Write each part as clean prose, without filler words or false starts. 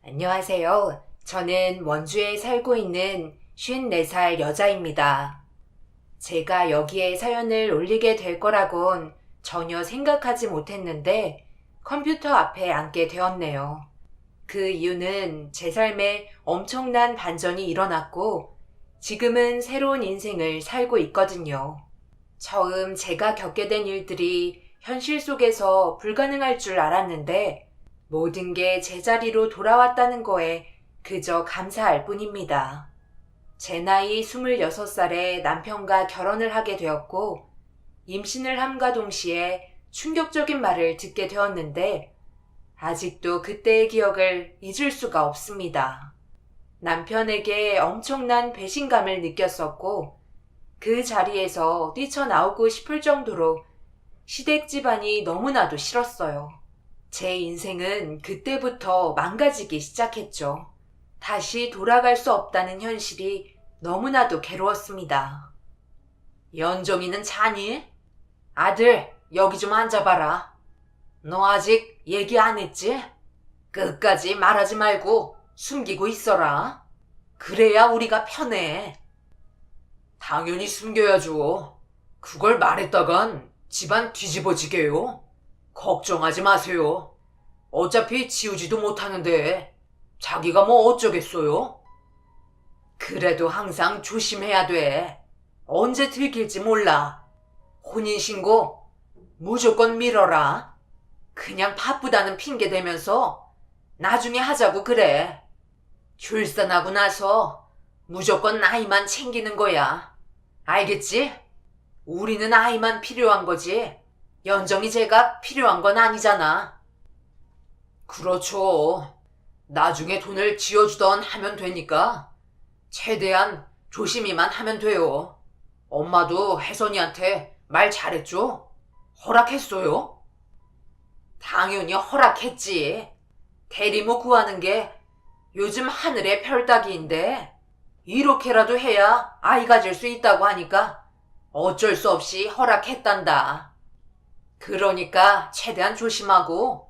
안녕하세요. 저는 원주에 살고 있는 54살 여자입니다. 제가 여기에 사연을 올리게 될 거라곤 전혀 생각하지 못했는데 컴퓨터 앞에 앉게 되었네요. 그 이유는 제 삶에 엄청난 반전이 일어났고 지금은 새로운 인생을 살고 있거든요. 처음 제가 겪게 된 일들이 현실 속에서 불가능할 줄 알았는데 모든 게 제자리로 돌아왔다는 거에 그저 감사할 뿐입니다. 제 나이 26살에 남편과 결혼을 하게 되었고 임신을 함과 동시에 충격적인 말을 듣게 되었는데 아직도 그때의 기억을 잊을 수가 없습니다. 남편에게 엄청난 배신감을 느꼈었고 그 자리에서 뛰쳐나오고 싶을 정도로 시댁 집안이 너무나도 싫었어요. 제 인생은 그때부터 망가지기 시작했죠. 다시 돌아갈 수 없다는 현실이 너무나도 괴로웠습니다. 연정이는 자니? 아들, 여기 좀 앉아봐라. 너 아직 얘기 안 했지? 끝까지 말하지 말고 숨기고 있어라. 그래야 우리가 편해. 당연히 숨겨야죠. 그걸 말했다간 집안 뒤집어지게요. 걱정하지 마세요. 어차피 지우지도 못하는데 자기가 뭐 어쩌겠어요? 그래도 항상 조심해야 돼. 언제 들킬지 몰라. 혼인신고 무조건 미뤄라. 그냥 바쁘다는 핑계 대면서 나중에 하자고 그래. 출산하고 나서 무조건 아이만 챙기는 거야. 알겠지? 우리는 아이만 필요한 거지. 연정이 제가 필요한 건 아니잖아. 그렇죠. 나중에 돈을 쥐어주던 하면 되니까 최대한 조심히만 하면 돼요. 엄마도 혜선이한테 말 잘했죠? 허락했어요? 당연히 허락했지. 대리모 구하는 게 요즘 하늘의 별 따기인데 이렇게라도 해야 아이 가질 수 있다고 하니까 어쩔 수 없이 허락했단다. 그러니까 최대한 조심하고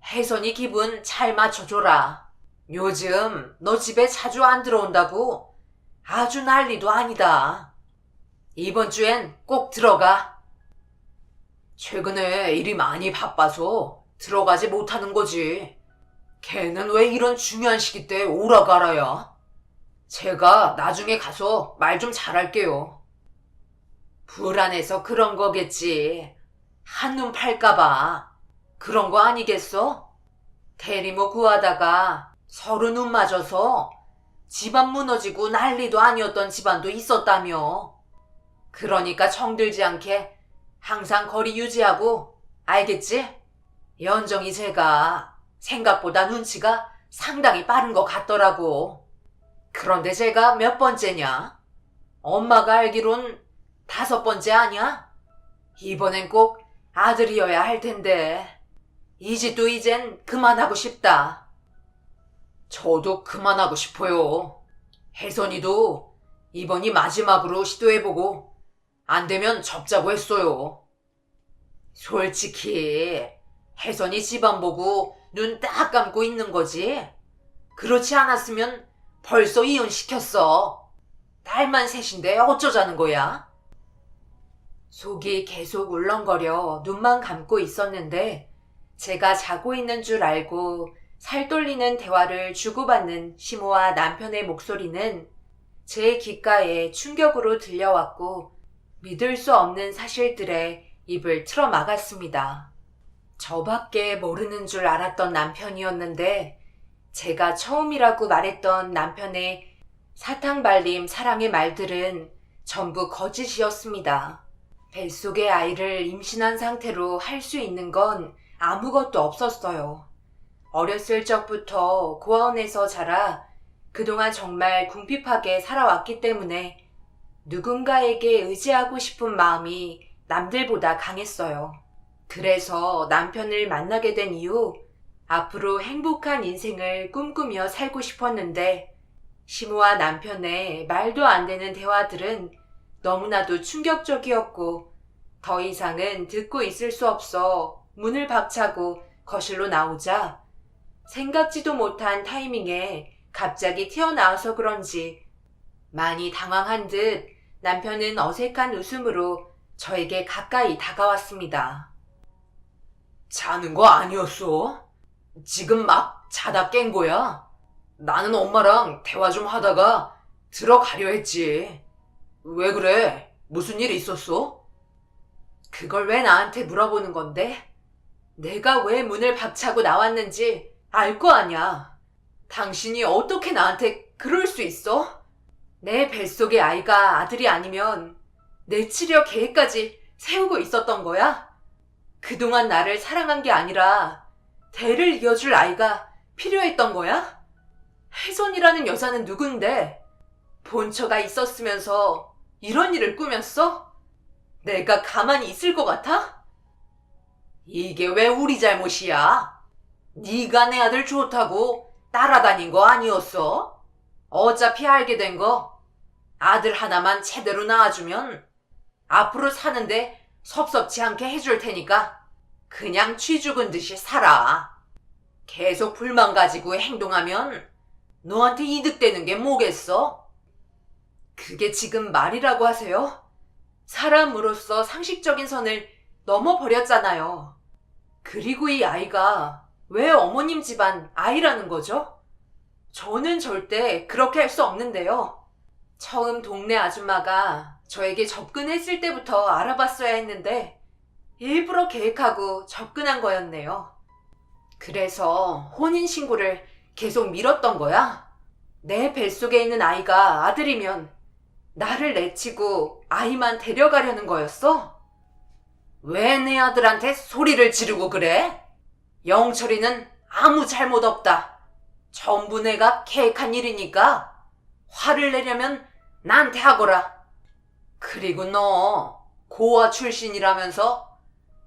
혜선이 기분 잘 맞춰줘라. 요즘 너 집에 자주 안 들어온다고 아주 난리도 아니다. 이번 주엔 꼭 들어가. 최근에 일이 많이 바빠서 들어가지 못하는 거지. 걔는 왜 이런 중요한 시기 때 오라 가라야? 제가 나중에 가서 말 좀 잘할게요. 불안해서 그런 거겠지. 한눈 팔까봐. 그런 거 아니겠어? 대리모 구하다가 서로 눈 맞아서 집안 무너지고 난리도 아니었던 집안도 있었다며. 그러니까 정들지 않게 항상 거리 유지하고, 알겠지? 연정이 제가 생각보다 눈치가 상당히 빠른 것 같더라고. 그런데 제가 몇 번째냐? 엄마가 알기론 5번째 아냐? 이번엔 꼭 아들이어야 할 텐데 이 짓도 이젠 그만하고 싶다. 저도 그만하고 싶어요. 혜선이도 이번이 마지막으로 시도해보고 안 되면 접자고 했어요. 솔직히 혜선이 집안 보고 눈 딱 감고 있는 거지. 그렇지 않았으면 벌써 이혼시켰어. 딸만 셋인데 어쩌자는 거야? 속이 계속 울렁거려 눈만 감고 있었는데 제가 자고 있는 줄 알고 살 떨리는 대화를 주고받는 시모와 남편의 목소리는 제 귓가에 충격으로 들려왔고 믿을 수 없는 사실들에 입을 틀어 막았습니다. 저밖에 모르는 줄 알았던 남편이었는데 제가 처음이라고 말했던 남편의 사탕 발림 사랑의 말들은 전부 거짓이었습니다. 뱃속의 아이를 임신한 상태로 할 수 있는 건 아무것도 없었어요. 어렸을 적부터 고아원에서 자라 그동안 정말 궁핍하게 살아왔기 때문에 누군가에게 의지하고 싶은 마음이 남들보다 강했어요. 그래서 남편을 만나게 된 이후 앞으로 행복한 인생을 꿈꾸며 살고 싶었는데 시모와 남편의 말도 안 되는 대화들은 너무나도 충격적이었고 더 이상은 듣고 있을 수 없어 문을 박차고 거실로 나오자 생각지도 못한 타이밍에 갑자기 튀어나와서 그런지 많이 당황한 듯 남편은 어색한 웃음으로 저에게 가까이 다가왔습니다. 자는 거 아니었어? 지금 막 자다 깬 거야? 나는 엄마랑 대화 좀 하다가 들어가려 했지. 왜 그래? 무슨 일 있었어? 그걸 왜 나한테 물어보는 건데? 내가 왜 문을 박차고 나왔는지 알 거 아냐. 당신이 어떻게 나한테 그럴 수 있어? 내 뱃속의 아이가 아들이 아니면 내치려 계획까지 세우고 있었던 거야? 그동안 나를 사랑한 게 아니라 대를 이어줄 아이가 필요했던 거야? 혜선이라는 여자는 누군데? 본처가 있었으면서 이런 일을 꾸몄어? 내가 가만히 있을 것 같아? 이게 왜 우리 잘못이야? 네가 내 아들 좋다고 따라다닌 거 아니었어? 어차피 알게 된 거 아들 하나만 제대로 낳아주면 앞으로 사는데 섭섭지 않게 해줄 테니까 그냥 쥐 죽은 듯이 살아. 계속 불만 가지고 행동하면 너한테 이득되는 게 뭐겠어? 그게 지금 말이라고 하세요? 사람으로서 상식적인 선을 넘어버렸잖아요. 그리고 이 아이가 왜 어머님 집안 아이라는 거죠? 저는 절대 그렇게 할 수 없는데요. 처음 동네 아줌마가 저에게 접근했을 때부터 알아봤어야 했는데 일부러 계획하고 접근한 거였네요. 그래서 혼인신고를 계속 미뤘던 거야? 내 뱃속에 있는 아이가 아들이면 나를 내치고 아이만 데려가려는 거였어? 왜 내 아들한테 소리를 지르고 그래? 영철이는 아무 잘못 없다. 전부 내가 계획한 일이니까 화를 내려면 나한테 하거라. 그리고 너 고아 출신이라면서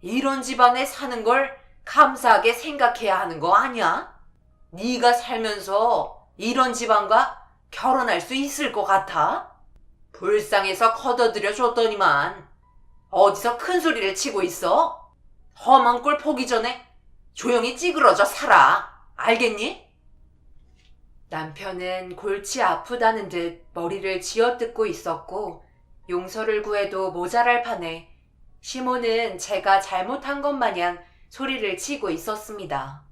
이런 집안에 사는 걸 감사하게 생각해야 하는 거 아니야? 네가 살면서 이런 집안과 결혼할 수 있을 것 같아? 불쌍해서 거둬들여 줬더니만 어디서 큰 소리를 치고 있어? 험한 꼴 보기 전에 조용히 찌그러져 살아. 알겠니? 남편은 골치 아프다는 듯 머리를 쥐어뜯고 있었고 용서를 구해도 모자랄 판에 시모는 제가 잘못한 것 마냥 소리를 치고 있었습니다.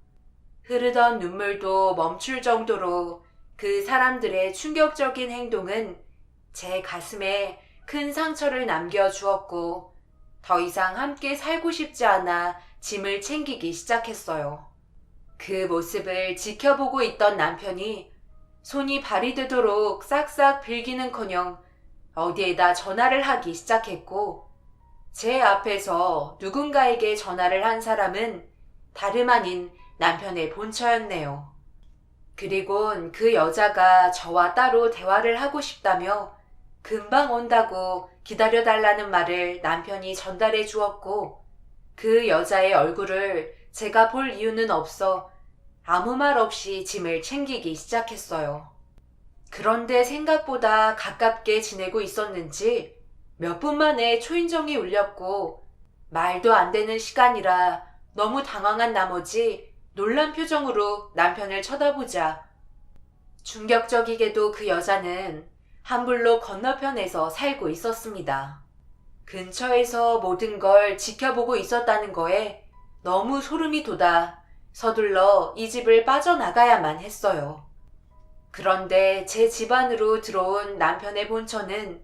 흐르던 눈물도 멈출 정도로 그 사람들의 충격적인 행동은 제 가슴에 큰 상처를 남겨주었고 더 이상 함께 살고 싶지 않아 짐을 챙기기 시작했어요. 그 모습을 지켜보고 있던 남편이 손이 발이 되도록 싹싹 빌기는커녕 어디에다 전화를 하기 시작했고 제 앞에서 누군가에게 전화를 한 사람은 다름 아닌 남편의 본처였네요. 그리곤 그 여자가 저와 따로 대화를 하고 싶다며 금방 온다고 기다려달라는 말을 남편이 전달해 주었고 그 여자의 얼굴을 제가 볼 이유는 없어 아무 말 없이 짐을 챙기기 시작했어요. 그런데 생각보다 가깝게 지내고 있었는지 몇 분 만에 초인종이 울렸고 말도 안 되는 시간이라 너무 당황한 나머지 놀란 표정으로 남편을 쳐다보자 충격적이게도 그 여자는 한불로 건너편에서 살고 있었습니다. 근처에서 모든 걸 지켜보고 있었다는 거에 너무 소름이 돋아 서둘러 이 집을 빠져나가야만 했어요. 그런데 제 집 안으로 들어온 남편의 본처는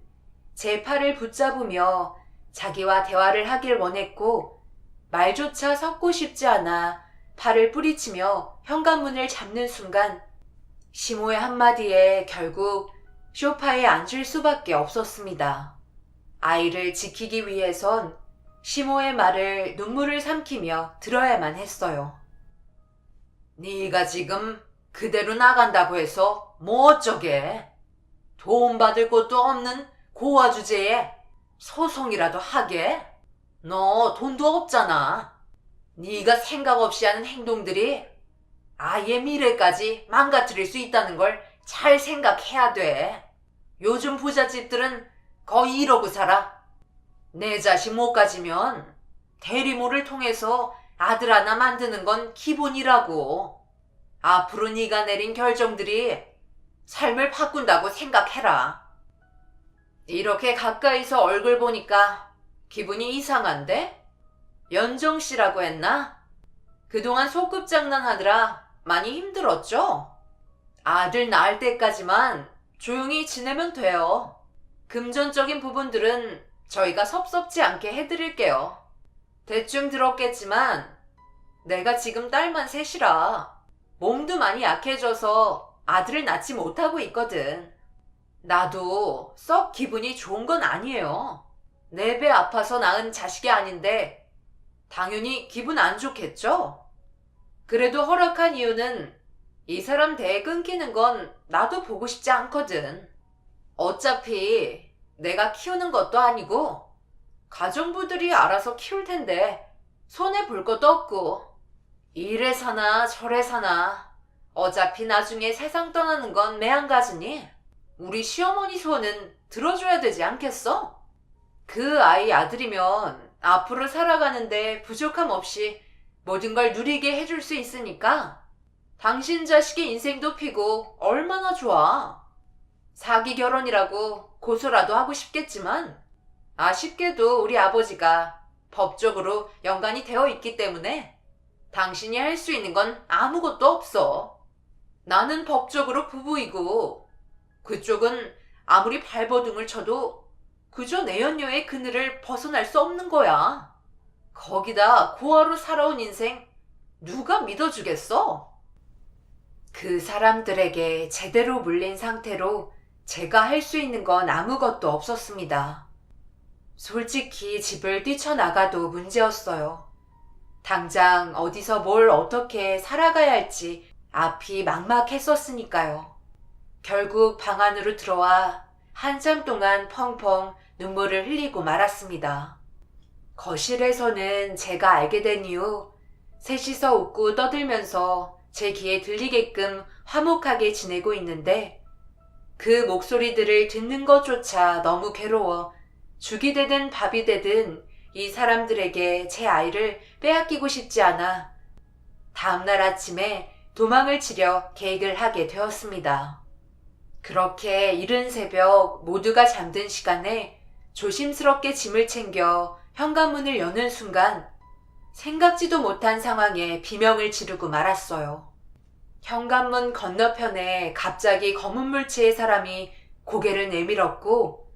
제 팔을 붙잡으며 자기와 대화를 하길 원했고 말조차 섞고 싶지 않아 팔을 뿌리치며 현관문을 잡는 순간 시모의 한마디에 결국 소파에 앉을 수밖에 없었습니다. 아이를 지키기 위해선 시모의 말을 눈물을 삼키며 들어야만 했어요. 네가 지금 그대로 나간다고 해서 뭐 어쩌게? 돈 받을 것도 없는 고아 주제에 소송이라도 하게? 너 돈도 없잖아. 네가 생각 없이 하는 행동들이 아이의 미래까지 망가뜨릴 수 있다는 걸 잘 생각해야 돼. 요즘 부잣집들은 거의 이러고 살아. 내 자식 못 가지면 대리모를 통해서 아들 하나 만드는 건 기본이라고. 앞으로 네가 내린 결정들이 삶을 바꾼다고 생각해라. 이렇게 가까이서 얼굴 보니까 기분이 이상한데? 연정 씨라고 했나? 그동안 소꿉장난 하느라 많이 힘들었죠? 아들 낳을 때까지만 조용히 지내면 돼요. 금전적인 부분들은 저희가 섭섭지 않게 해드릴게요. 대충 들었겠지만 내가 지금 딸만 셋이라 몸도 많이 약해져서 아들을 낳지 못하고 있거든. 나도 썩 기분이 좋은 건 아니에요. 내 배 아파서 낳은 자식이 아닌데 당연히 기분 안 좋겠죠? 그래도 허락한 이유는 이 사람 대해 끊기는 건 나도 보고 싶지 않거든. 어차피 내가 키우는 것도 아니고 가정부들이 알아서 키울 텐데 손해 볼 것도 없고 이래 사나 저래 사나 어차피 나중에 세상 떠나는 건 매한가지니 우리 시어머니 소원은 들어줘야 되지 않겠어? 그 아이 아들이면 앞으로 살아가는데 부족함 없이 모든 걸 누리게 해줄 수 있으니까 당신 자식의 인생도 피고 얼마나 좋아. 사기 결혼이라고 고소라도 하고 싶겠지만 아쉽게도 우리 아버지가 법적으로 연관이 되어 있기 때문에 당신이 할 수 있는 건 아무것도 없어. 나는 법적으로 부부이고 그쪽은 아무리 발버둥을 쳐도 그저 내연녀의 그늘을 벗어날 수 없는 거야. 거기다 고아로 살아온 인생 누가 믿어주겠어? 그 사람들에게 제대로 물린 상태로 제가 할 수 있는 건 아무것도 없었습니다. 솔직히 집을 뛰쳐나가도 문제였어요. 당장 어디서 뭘 어떻게 살아가야 할지 앞이 막막했었으니까요. 결국 방 안으로 들어와 한참 동안 펑펑 눈물을 흘리고 말았습니다. 거실에서는 제가 알게 된 이후 셋이서 웃고 떠들면서 제 귀에 들리게끔 화목하게 지내고 있는데 그 목소리들을 듣는 것조차 너무 괴로워 죽이 되든 밥이 되든 이 사람들에게 제 아이를 빼앗기고 싶지 않아 다음날 아침에 도망을 치려 계획을 하게 되었습니다. 그렇게 이른 새벽 모두가 잠든 시간에 조심스럽게 짐을 챙겨 현관문을 여는 순간 생각지도 못한 상황에 비명을 지르고 말았어요. 현관문 건너편에 갑자기 검은 물체의 사람이 고개를 내밀었고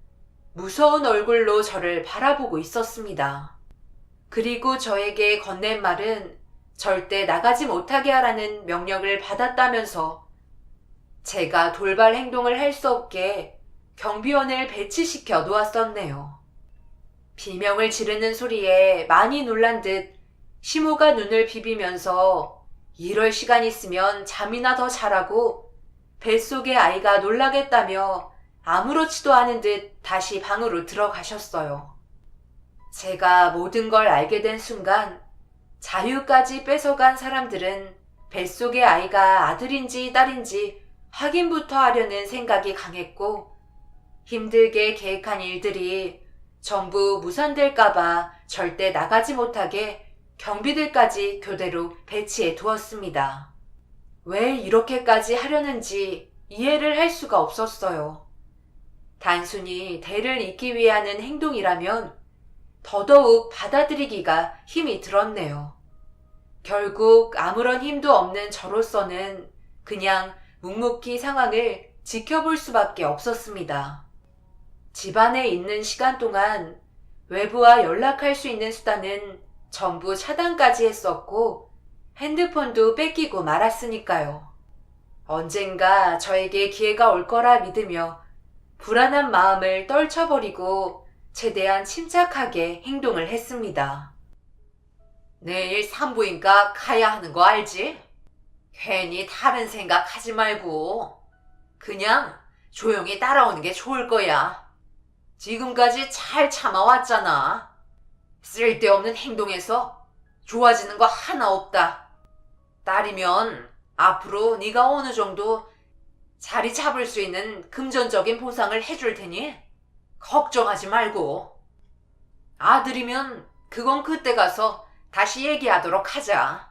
무서운 얼굴로 저를 바라보고 있었습니다. 그리고 저에게 건넨 말은 절대 나가지 못하게 하라는 명령을 받았다면서 제가 돌발 행동을 할 수 없게 경비원을 배치시켜 놓았었네요. 비명을 지르는 소리에 많이 놀란 듯 시모가 눈을 비비면서 이럴 시간 있으면 잠이나 더 자라고 뱃속의 아이가 놀라겠다며 아무렇지도 않은 듯 다시 방으로 들어가셨어요. 제가 모든 걸 알게 된 순간 자유까지 뺏어간 사람들은 뱃속의 아이가 아들인지 딸인지 확인부터 하려는 생각이 강했고 힘들게 계획한 일들이 전부 무산될까봐 절대 나가지 못하게 경비들까지 교대로 배치해 두었습니다. 왜 이렇게까지 하려는지 이해를 할 수가 없었어요. 단순히 대를 잇기 위해 하는 행동이라면 더더욱 받아들이기가 힘이 들었네요. 결국 아무런 힘도 없는 저로서는 그냥 묵묵히 상황을 지켜볼 수밖에 없었습니다. 집안에 있는 시간 동안 외부와 연락할 수 있는 수단은 전부 차단까지 했었고 핸드폰도 뺏기고 말았으니까요. 언젠가 저에게 기회가 올 거라 믿으며 불안한 마음을 떨쳐버리고 최대한 침착하게 행동을 했습니다. 내일 산부인과 가야 하는 거 알지? 괜히 다른 생각 하지 말고 그냥 조용히 따라오는 게 좋을 거야. 지금까지 잘 참아왔잖아. 쓸데없는 행동에서 좋아지는 거 하나 없다. 딸이면 앞으로 네가 어느 정도 자리 잡을 수 있는 금전적인 보상을 해줄 테니 걱정하지 말고. 아들이면 그건 그때 가서 다시 얘기하도록 하자.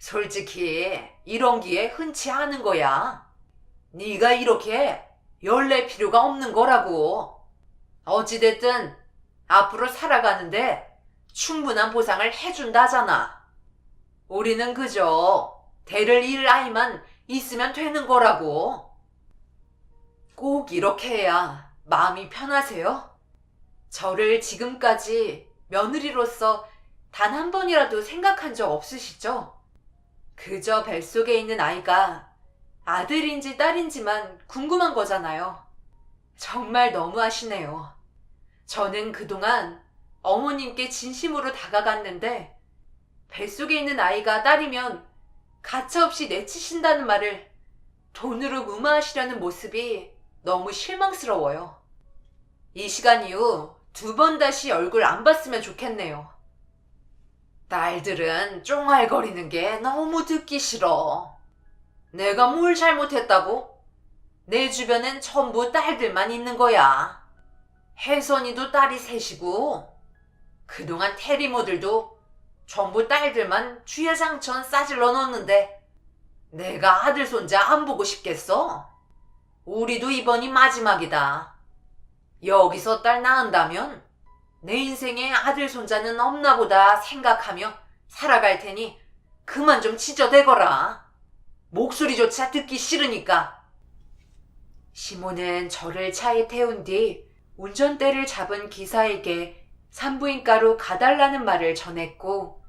솔직히 이런 기회 흔치 않은 거야. 네가 이렇게 열낼 필요가 없는 거라고. 어찌됐든 앞으로 살아가는데 충분한 보상을 해준다잖아. 우리는 그저 대를 이을 아이만 있으면 되는 거라고. 꼭 이렇게 해야 마음이 편하세요? 저를 지금까지 며느리로서 단 한 번이라도 생각한 적 없으시죠? 그저 뱃속에 있는 아이가 아들인지 딸인지만 궁금한 거잖아요. 정말 너무하시네요. 저는 그동안 어머님께 진심으로 다가갔는데 뱃속에 있는 아이가 딸이면 가차없이 내치신다는 말을 돈으로 무마하시려는 모습이 너무 실망스러워요. 이 시간 이후 2번 다시 얼굴 안 봤으면 좋겠네요. 딸들은 쫑알거리는 게 너무 듣기 싫어. 내가 뭘 잘못했다고? 내 주변엔 전부 딸들만 있는 거야. 혜선이도 딸이 셋이고 그동안 테리모들도 전부 딸들만 주야장천 싸질러 넣었는데 내가 아들 손자 안 보고 싶겠어? 우리도 이번이 마지막이다. 여기서 딸 낳은다면 내 인생에 아들 손자는 없나 보다 생각하며 살아갈 테니 그만 좀 지저대거라. 목소리조차 듣기 싫으니까. 시모는 저를 차에 태운 뒤 운전대를 잡은 기사에게 산부인과로 가달라는 말을 전했고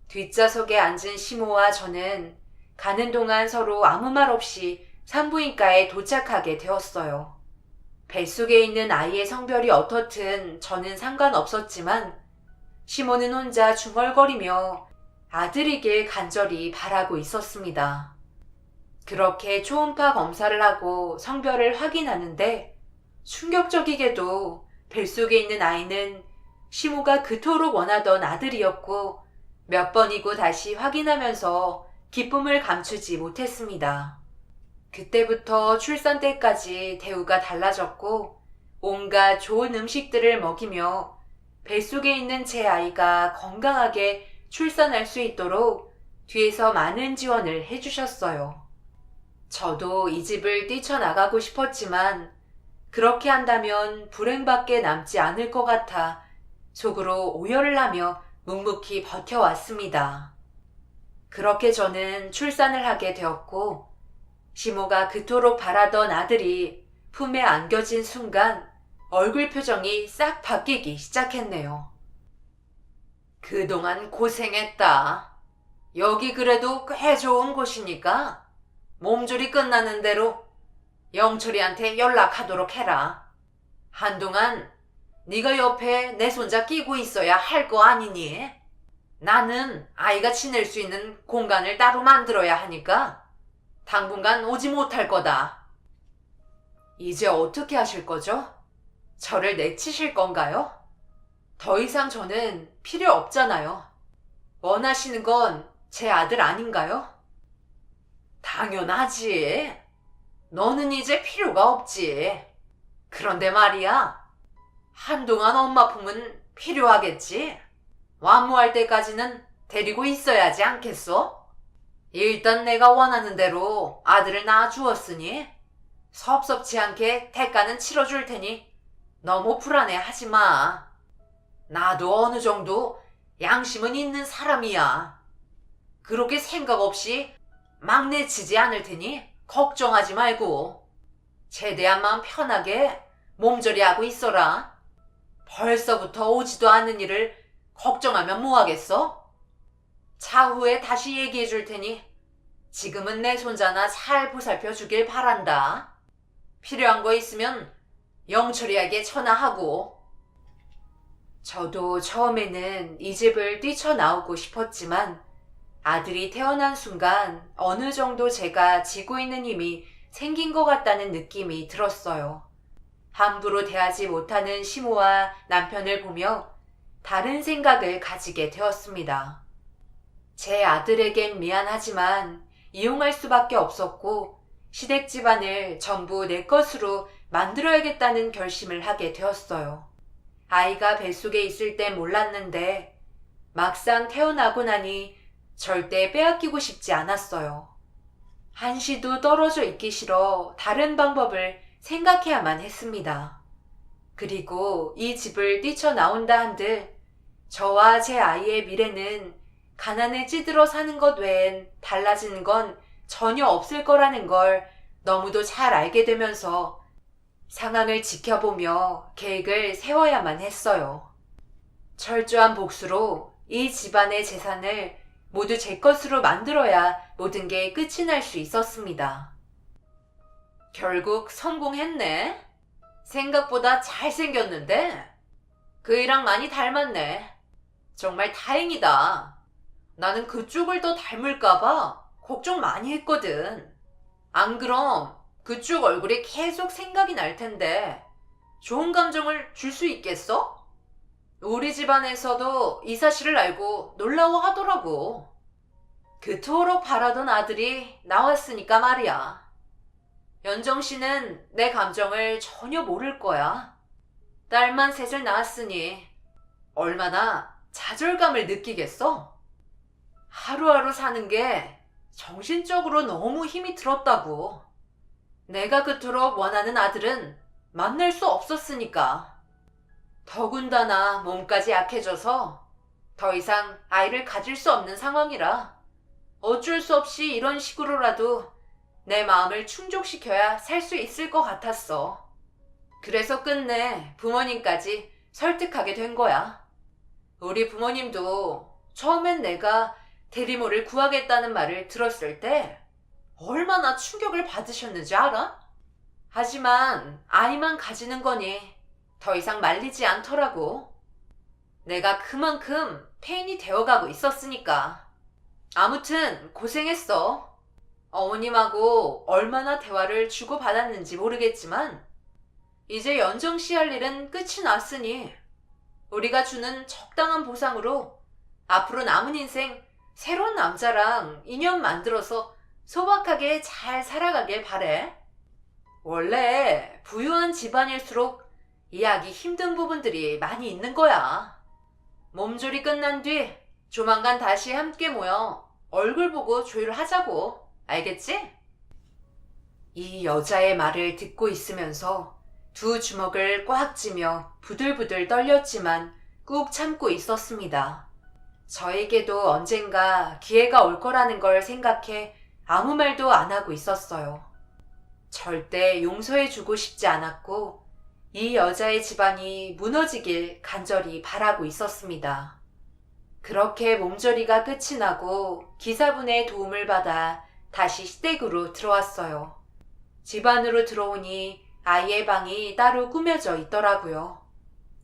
뒷좌석에 앉은 시모와 저는 가는 동안 서로 아무 말 없이 산부인과에 도착하게 되었어요. 뱃속에 있는 아이의 성별이 어떻든 저는 상관없었지만 시모는 혼자 중얼거리며 아들이길 간절히 바라고 있었습니다. 그렇게 초음파 검사를 하고 성별을 확인하는데 충격적이게도 뱃속에 있는 아이는 시모가 그토록 원하던 아들이었고 몇 번이고 다시 확인하면서 기쁨을 감추지 못했습니다. 그때부터 출산 때까지 대우가 달라졌고 온갖 좋은 음식들을 먹이며 뱃속에 있는 제 아이가 건강하게 출산할 수 있도록 뒤에서 많은 지원을 해주셨어요. 저도 이 집을 뛰쳐나가고 싶었지만 그렇게 한다면 불행밖에 남지 않을 것 같아 속으로 오열을 하며 묵묵히 버텨왔습니다. 그렇게 저는 출산을 하게 되었고 시모가 그토록 바라던 아들이 품에 안겨진 순간 얼굴 표정이 싹 바뀌기 시작했네요. 그동안 고생했다. 여기 그래도 꽤 좋은 곳이니까 몸조리 끝나는 대로 영철이한테 연락하도록 해라. 한동안 네가 옆에 내 손자 끼고 있어야 할 거 아니니? 나는 아이가 지낼 수 있는 공간을 따로 만들어야 하니까 당분간 오지 못할 거다. 이제 어떻게 하실 거죠? 저를 내치실 건가요? 더 이상 저는 필요 없잖아요. 원하시는 건 제 아들 아닌가요? 당연하지. 너는 이제 필요가 없지. 그런데 말이야. 한동안 엄마 품은 필요하겠지? 완무할 때까지는 데리고 있어야지 않겠어? 일단 내가 원하는 대로 아들을 낳아주었으니 섭섭치 않게 대가는 치러줄 테니 너무 불안해하지 마. 나도 어느 정도 양심은 있는 사람이야. 그렇게 생각 없이 막 내치지 않을 테니 걱정하지 말고 최대한 마음 편하게 몸조리하고 있어라. 벌써부터 오지도 않는 일을 걱정하면 뭐하겠어? 차후에 다시 얘기해 줄 테니 지금은 내 손자나 잘 보살펴 주길 바란다. 필요한 거 있으면 영철이에게 전화하고. 저도 처음에는 이 집을 뛰쳐나오고 싶었지만 아들이 태어난 순간 어느 정도 제가 지고 있는 힘이 생긴 것 같다는 느낌이 들었어요. 함부로 대하지 못하는 시모와 남편을 보며 다른 생각을 가지게 되었습니다. 제 아들에겐 미안하지만 이용할 수밖에 없었고 시댁 집안을 전부 내 것으로 만들어야겠다는 결심을 하게 되었어요. 아이가 뱃속에 있을 땐 몰랐는데 막상 태어나고 나니 절대 빼앗기고 싶지 않았어요. 한시도 떨어져 있기 싫어 다른 방법을 생각해야만 했습니다. 그리고 이 집을 뛰쳐나온다 한들 저와 제 아이의 미래는 가난에 찌들어 사는 것 외엔 달라지는 건 전혀 없을 거라는 걸 너무도 잘 알게 되면서 상황을 지켜보며 계획을 세워야만 했어요. 철저한 복수로 이 집안의 재산을 모두 제 것으로 만들어야 모든 게 끝이 날 수 있었습니다. 결국 성공했네. 생각보다 잘생겼는데? 그이랑 많이 닮았네. 정말 다행이다. 나는 그쪽을 더 닮을까봐 걱정 많이 했거든. 안 그럼 그쪽 얼굴이 계속 생각이 날 텐데 좋은 감정을 줄 수 있겠어? 우리 집안에서도 이 사실을 알고 놀라워하더라고. 그토록 바라던 아들이 나왔으니까 말이야. 연정 씨는 내 감정을 전혀 모를 거야. 딸만 셋을 낳았으니 얼마나 좌절감을 느끼겠어? 하루하루 사는 게 정신적으로 너무 힘이 들었다고. 내가 그토록 원하는 아들은 만날 수 없었으니까. 더군다나 몸까지 약해져서 더 이상 아이를 가질 수 없는 상황이라 어쩔 수 없이 이런 식으로라도 내 마음을 충족시켜야 살 수 있을 것 같았어. 그래서 끝내 부모님까지 설득하게 된 거야. 우리 부모님도 처음엔 내가 대리모를 구하겠다는 말을 들었을 때 얼마나 충격을 받으셨는지 알아? 하지만 아이만 가지는 거니 더 이상 말리지 않더라고. 내가 그만큼 페인이 되어가고 있었으니까. 아무튼 고생했어. 어머님하고 얼마나 대화를 주고받았는지 모르겠지만 이제 연정 씨 할 일은 끝이 났으니 우리가 주는 적당한 보상으로 앞으로 남은 인생 새로운 남자랑 인연 만들어서 소박하게 잘 살아가길 바래. 원래 부유한 집안일수록 이해하기 힘든 부분들이 많이 있는 거야. 몸조리 끝난 뒤 조만간 다시 함께 모여 얼굴 보고 조율하자고. 알겠지? 이 여자의 말을 듣고 있으면서 두 주먹을 꽉 쥐며 부들부들 떨렸지만 꾹 참고 있었습니다. 저에게도 언젠가 기회가 올 거라는 걸 생각해 아무 말도 안 하고 있었어요. 절대 용서해주고 싶지 않았고 이 여자의 집안이 무너지길 간절히 바라고 있었습니다. 그렇게 몸조리가 끝이 나고 기사분의 도움을 받아 다시 시댁으로 들어왔어요. 집 안으로 들어오니 아이의 방이 따로 꾸며져 있더라고요.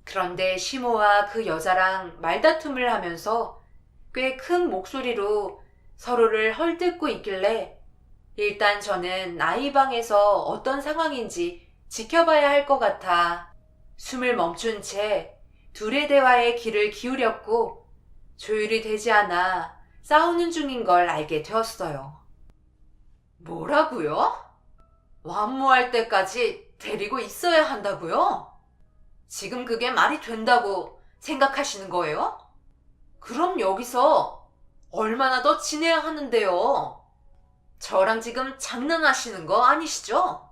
그런데 시모와 그 여자랑 말다툼을 하면서 꽤 큰 목소리로 서로를 헐뜯고 있길래 일단 저는 아이 방에서 어떤 상황인지 지켜봐야 할 것 같아 숨을 멈춘 채 둘의 대화에 귀를 기울였고 조율이 되지 않아 싸우는 중인 걸 알게 되었어요. 뭐라고요? 완모할 때까지 데리고 있어야 한다고요? 지금 그게 말이 된다고 생각하시는 거예요? 그럼 여기서 얼마나 더 지내야 하는데요? 저랑 지금 장난하시는 거 아니시죠?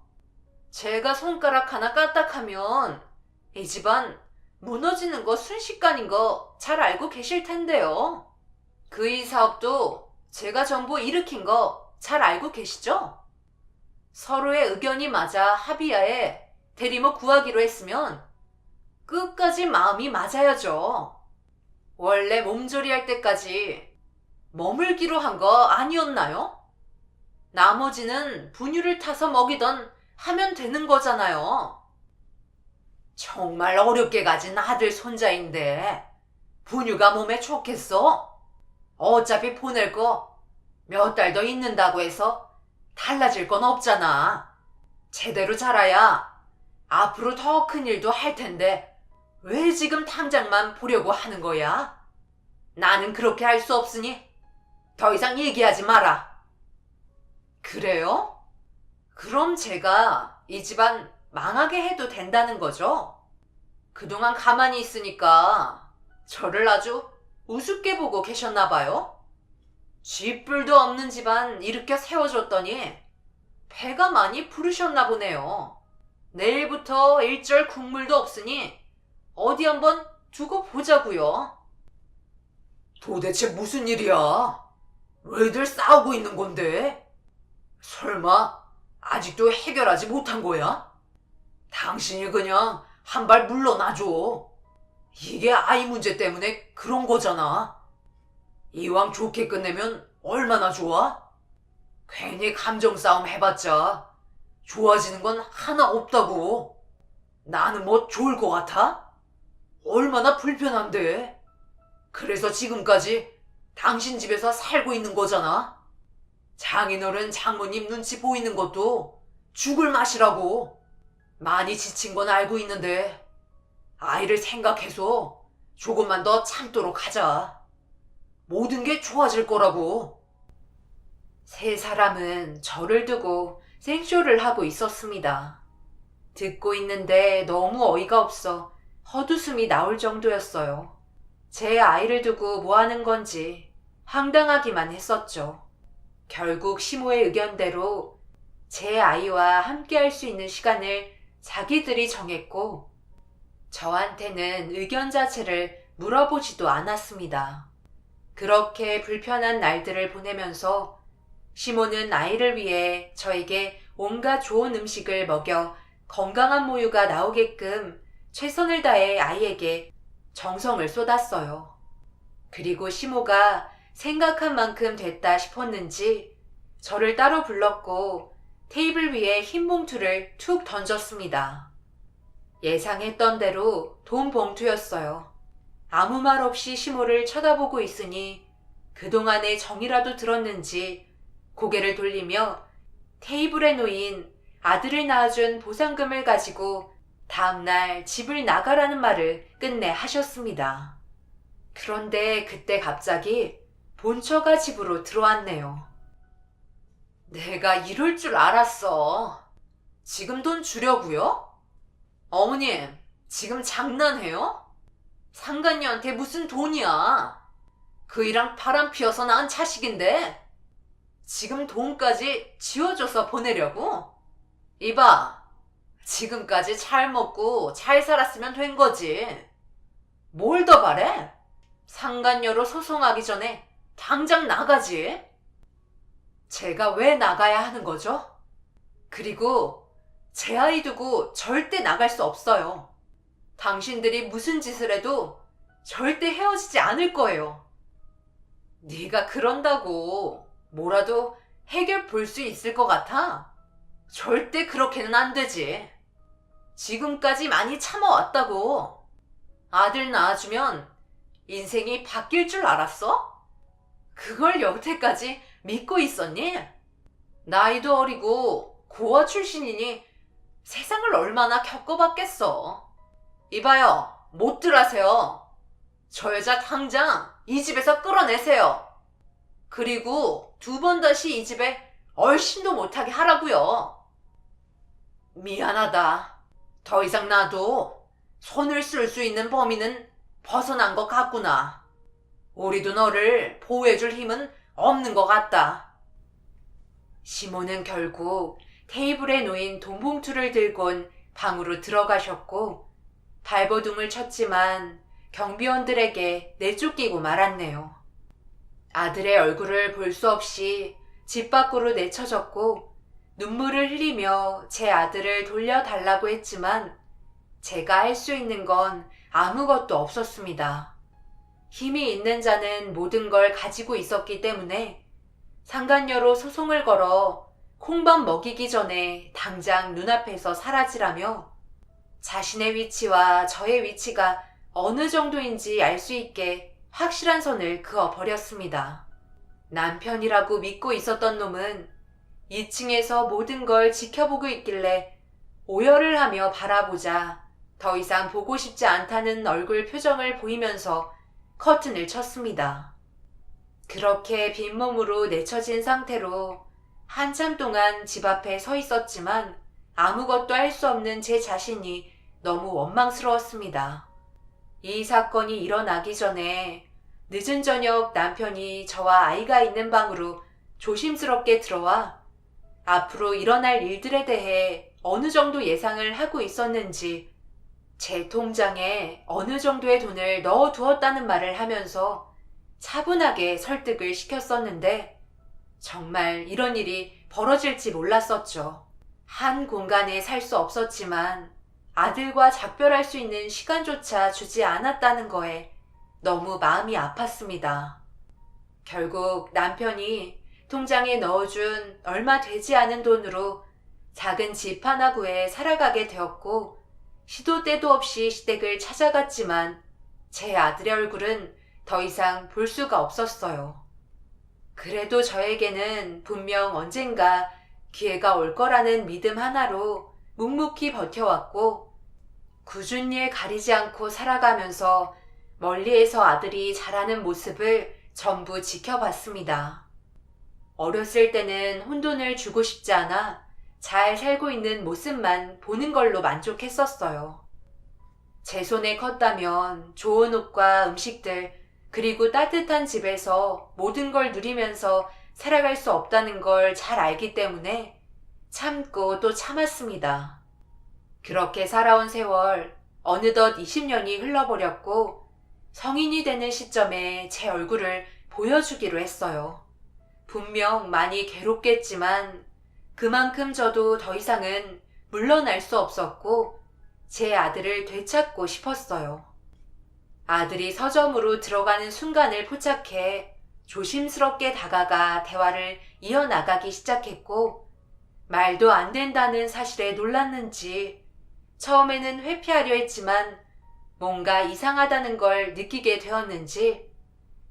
제가 손가락 하나 까딱하면 이 집안 무너지는 거 순식간인 거 잘 알고 계실 텐데요. 그 이 사업도 제가 전부 일으킨 거 잘 알고 계시죠? 서로의 의견이 맞아 합의하에 대리모 구하기로 했으면 끝까지 마음이 맞아야죠. 원래 몸조리 할 때까지 머물기로 한 거 아니었나요? 나머지는 분유를 타서 먹이던 하면 되는 거잖아요. 정말 어렵게 가진 아들 손자인데 분유가 몸에 좋겠어? 어차피 보낼 거 몇 달 더 있는다고 해서 달라질 건 없잖아. 제대로 자라야 앞으로 더 큰 일도 할 텐데 왜 지금 당장만 보려고 하는 거야? 나는 그렇게 할 수 없으니 더 이상 얘기하지 마라. 그래요? 그럼 제가 이 집안 망하게 해도 된다는 거죠? 그동안 가만히 있으니까 저를 아주 우습게 보고 계셨나 봐요? 쥐뿔도 없는 집안 일으켜 세워줬더니 배가 많이 부르셨나 보네요. 내일부터 일절 국물도 없으니 어디 한번 두고 보자고요. 도대체 무슨 일이야? 왜들 싸우고 있는 건데? 설마 아직도 해결하지 못한 거야? 당신이 그냥 한 발 물러나줘. 이게 아이 문제 때문에 그런 거잖아. 이왕 좋게 끝내면 얼마나 좋아? 괜히 감정 싸움 해봤자 좋아지는 건 하나 없다고. 나는 뭐 좋을 것 같아? 얼마나 불편한데. 그래서 지금까지 당신 집에서 살고 있는 거잖아. 장인어른 장모님 눈치 보이는 것도 죽을 맛이라고. 많이 지친 건 알고 있는데 아이를 생각해서 조금만 더 참도록 하자. 모든 게 좋아질 거라고. 세 사람은 저를 두고 생쇼를 하고 있었습니다. 듣고 있는데 너무 어이가 없어 헛웃음이 나올 정도였어요. 제 아이를 두고 뭐 하는 건지 황당하기만 했었죠. 결국 시모의 의견대로 제 아이와 함께 할 수 있는 시간을 자기들이 정했고 저한테는 의견 자체를 물어보지도 않았습니다. 그렇게 불편한 날들을 보내면서 시모는 아이를 위해 저에게 온갖 좋은 음식을 먹여 건강한 모유가 나오게끔 최선을 다해 아이에게 정성을 쏟았어요. 그리고 시모가 생각한 만큼 됐다 싶었는지 저를 따로 불렀고 테이블 위에 흰 봉투를 툭 던졌습니다. 예상했던 대로 돈 봉투였어요. 아무 말 없이 시모를 쳐다보고 있으니 그동안의 정이라도 들었는지 고개를 돌리며 테이블에 놓인 아들을 낳아준 보상금을 가지고 다음날 집을 나가라는 말을 끝내 하셨습니다. 그런데 그때 갑자기 본처가 집으로 들어왔네요. 내가 이럴 줄 알았어. 지금 돈 주려고요? 어머님, 지금 장난해요? 상간녀한테 무슨 돈이야? 그이랑 바람 피워서 낳은 자식인데 지금 돈까지 지어줘서 보내려고? 이봐, 지금까지 잘 먹고 잘 살았으면 된 거지. 뭘 더 바래? 상간녀로 소송하기 전에 당장 나가지. 제가 왜 나가야 하는 거죠? 그리고 제 아이 두고 절대 나갈 수 없어요. 당신들이 무슨 짓을 해도 절대 헤어지지 않을 거예요. 네가 그런다고 뭐라도 해결 볼 수 있을 것 같아? 절대 그렇게는 안 되지. 지금까지 많이 참아왔다고. 아들 낳아주면 인생이 바뀔 줄 알았어? 그걸 여태까지 믿고 있었니? 나이도 어리고 고아 출신이니 세상을 얼마나 겪어봤겠어. 이봐요, 못들 하세요. 저 여자 당장 이 집에서 끌어내세요. 그리고 2번 다시 이 집에 얼씬도 못하게 하라고요. 미안하다. 더 이상 나도 손을 쓸 수 있는 범위는 벗어난 것 같구나. 우리도 너를 보호해줄 힘은 없는 것 같다. 시모는 결국 테이블에 놓인 돈봉투를 들곤 방으로 들어가셨고 발버둥을 쳤지만 경비원들에게 내쫓기고 말았네요. 아들의 얼굴을 볼 수 없이 집 밖으로 내쳐졌고 눈물을 흘리며 제 아들을 돌려달라고 했지만 제가 할 수 있는 건 아무것도 없었습니다. 힘이 있는 자는 모든 걸 가지고 있었기 때문에 상간녀로 소송을 걸어 콩밥 먹이기 전에 당장 눈앞에서 사라지라며 자신의 위치와 저의 위치가 어느 정도인지 알 수 있게 확실한 선을 그어버렸습니다. 남편이라고 믿고 있었던 놈은 2층에서 모든 걸 지켜보고 있길래 오열을 하며 바라보자 더 이상 보고 싶지 않다는 얼굴 표정을 보이면서 커튼을 쳤습니다. 그렇게 빈몸으로 내쳐진 상태로 한참 동안 집 앞에 서 있었지만 아무것도 할 수 없는 제 자신이 너무 원망스러웠습니다. 이 사건이 일어나기 전에 늦은 저녁 남편이 저와 아이가 있는 방으로 조심스럽게 들어와 앞으로 일어날 일들에 대해 어느 정도 예상을 하고 있었는지 제 통장에 어느 정도의 돈을 넣어두었다는 말을 하면서 차분하게 설득을 시켰었는데 정말 이런 일이 벌어질지 몰랐었죠. 한 공간에 살 수 없었지만 아들과 작별할 수 있는 시간조차 주지 않았다는 거에 너무 마음이 아팠습니다. 결국 남편이 통장에 넣어준 얼마 되지 않은 돈으로 작은 집 하나 구해 살아가게 되었고 시도 때도 없이 시댁을 찾아갔지만 제 아들의 얼굴은 더 이상 볼 수가 없었어요. 그래도 저에게는 분명 언젠가 기회가 올 거라는 믿음 하나로 묵묵히 버텨왔고 굳은 일 가리지 않고 살아가면서 멀리에서 아들이 자라는 모습을 전부 지켜봤습니다. 어렸을 때는 혼돈을 주고 싶지 않아 잘 살고 있는 모습만 보는 걸로 만족했었어요. 제 손에 컸다면 좋은 옷과 음식들 그리고 따뜻한 집에서 모든 걸 누리면서 살아갈 수 없다는 걸 잘 알기 때문에 참고 또 참았습니다. 그렇게 살아온 세월 어느덧 20년이 흘러버렸고 성인이 되는 시점에 제 얼굴을 보여주기로 했어요. 분명 많이 괴롭겠지만 그만큼 저도 더 이상은 물러날 수 없었고 제 아들을 되찾고 싶었어요. 아들이 서점으로 들어가는 순간을 포착해 조심스럽게 다가가 대화를 이어나가기 시작했고 말도 안 된다는 사실에 놀랐는지 처음에는 회피하려 했지만 뭔가 이상하다는 걸 느끼게 되었는지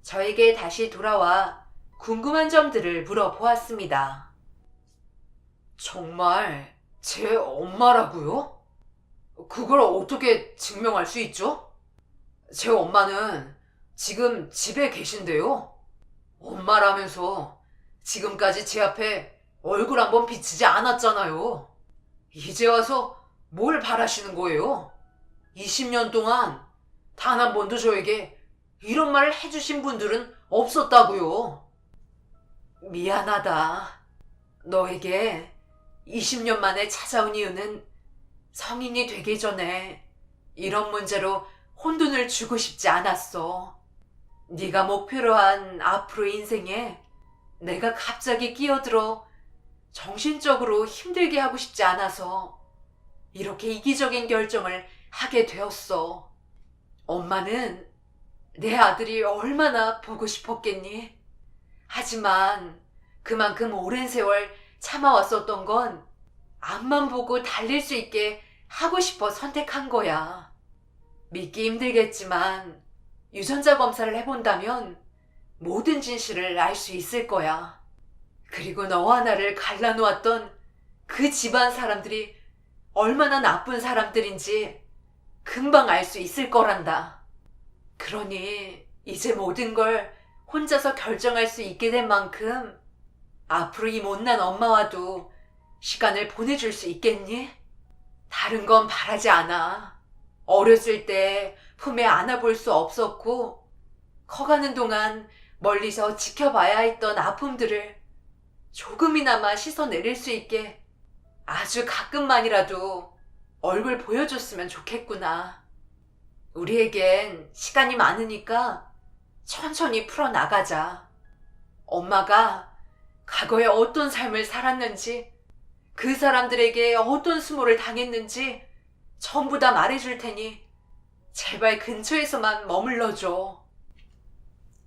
저에게 다시 돌아와 궁금한 점들을 물어보았습니다. 정말 제 엄마라고요? 그걸 어떻게 증명할 수 있죠? 제 엄마는 지금 집에 계신데요. 엄마라면서 지금까지 제 앞에 얼굴 한번 비치지 않았잖아요. 이제 와서 뭘 바라시는 거예요? 20년 동안 단 한 번도 저에게 이런 말을 해주신 분들은 없었다고요. 미안하다. 너에게 20년 만에 찾아온 이유는 성인이 되기 전에 이런 문제로 혼돈을 주고 싶지 않았어. 네가 목표로 한 앞으로의 인생에 내가 갑자기 끼어들어 정신적으로 힘들게 하고 싶지 않아서 이렇게 이기적인 결정을 하게 되었어. 엄마는 내 아들이 얼마나 보고 싶었겠니? 하지만 그만큼 오랜 세월 참아왔었던 건 앞만 보고 달릴 수 있게 하고 싶어 선택한 거야. 믿기 힘들겠지만 유전자 검사를 해본다면 모든 진실을 알 수 있을 거야. 그리고 너와 나를 갈라놓았던 그 집안 사람들이 얼마나 나쁜 사람들인지 금방 알 수 있을 거란다. 그러니 이제 모든 걸 혼자서 결정할 수 있게 된 만큼 앞으로 이 못난 엄마와도 시간을 보내줄 수 있겠니? 다른 건 바라지 않아. 어렸을 때 품에 안아볼 수 없었고 커가는 동안 멀리서 지켜봐야 했던 아픔들을 조금이나마 씻어내릴 수 있게 아주 가끔만이라도 얼굴 보여줬으면 좋겠구나. 우리에겐 시간이 많으니까 천천히 풀어나가자. 엄마가 과거에 어떤 삶을 살았는지 그 사람들에게 어떤 수모를 당했는지 전부 다 말해줄 테니 제발 근처에서만 머물러줘.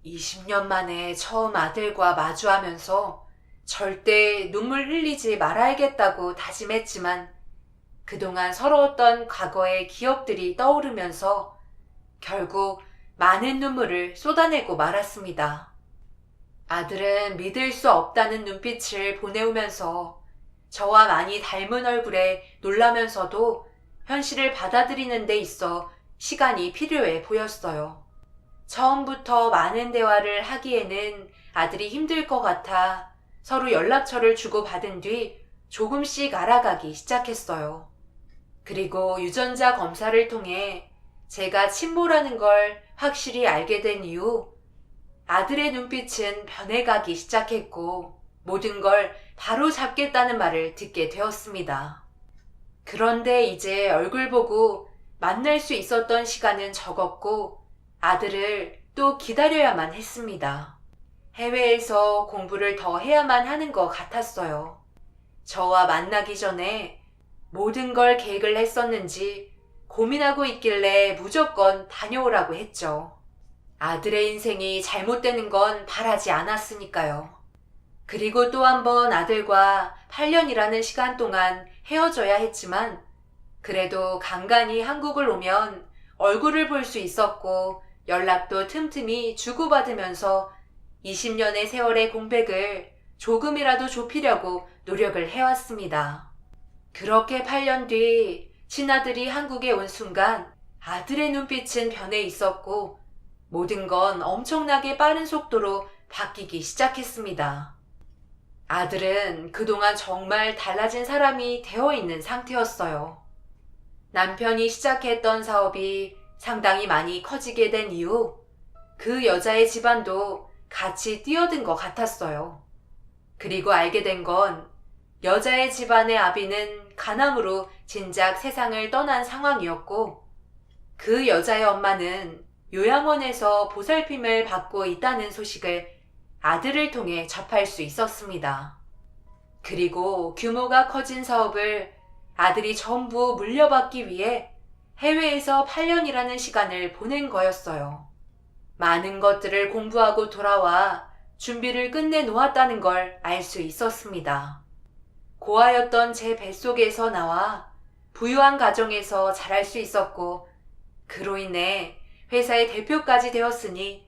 20년 만에 처음 아들과 마주하면서 절대 눈물 흘리지 말아야겠다고 다짐했지만 그동안 서러웠던 과거의 기억들이 떠오르면서 결국 많은 눈물을 쏟아내고 말았습니다. 아들은 믿을 수 없다는 눈빛을 보내오면서 저와 많이 닮은 얼굴에 놀라면서도 현실을 받아들이는 데 있어 시간이 필요해 보였어요. 처음부터 많은 대화를 하기에는 아들이 힘들 것 같아 서로 연락처를 주고받은 뒤 조금씩 알아가기 시작했어요. 그리고 유전자 검사를 통해 제가 친모라는 걸 확실히 알게 된 이후 아들의 눈빛은 변해가기 시작했고 모든 걸 바로 잡겠다는 말을 듣게 되었습니다. 그런데 이제 얼굴 보고 만날 수 있었던 시간은 적었고 아들을 또 기다려야만 했습니다. 해외에서 공부를 더 해야만 하는 것 같았어요. 저와 만나기 전에 모든 걸 계획을 했었는지 고민하고 있길래 무조건 다녀오라고 했죠. 아들의 인생이 잘못되는 건 바라지 않았으니까요. 그리고 또 한 번 아들과 8년이라는 시간 동안 헤어져야 했지만 그래도 간간히 한국을 오면 얼굴을 볼 수 있었고 연락도 틈틈이 주고받으면서 20년의 세월의 공백을 조금이라도 좁히려고 노력을 해왔습니다. 그렇게 8년 뒤 친아들이 한국에 온 순간 아들의 눈빛은 변해 있었고 모든 건 엄청나게 빠른 속도로 바뀌기 시작했습니다. 아들은 그동안 정말 달라진 사람이 되어 있는 상태였어요. 남편이 시작했던 사업이 상당히 많이 커지게 된 이후 그 여자의 집안도 같이 뛰어든 것 같았어요. 그리고 알게 된 건 여자의 집안의 아비는 간암으로 진작 세상을 떠난 상황이었고 그 여자의 엄마는 요양원에서 보살핌을 받고 있다는 소식을 아들을 통해 접할 수 있었습니다. 그리고 규모가 커진 사업을 아들이 전부 물려받기 위해 해외에서 8년이라는 시간을 보낸 거였어요. 많은 것들을 공부하고 돌아와 준비를 끝내 놓았다는 걸 알 수 있었습니다. 고아였던 제 뱃속에서 나와 부유한 가정에서 자랄 수 있었고 그로 인해 회사의 대표까지 되었으니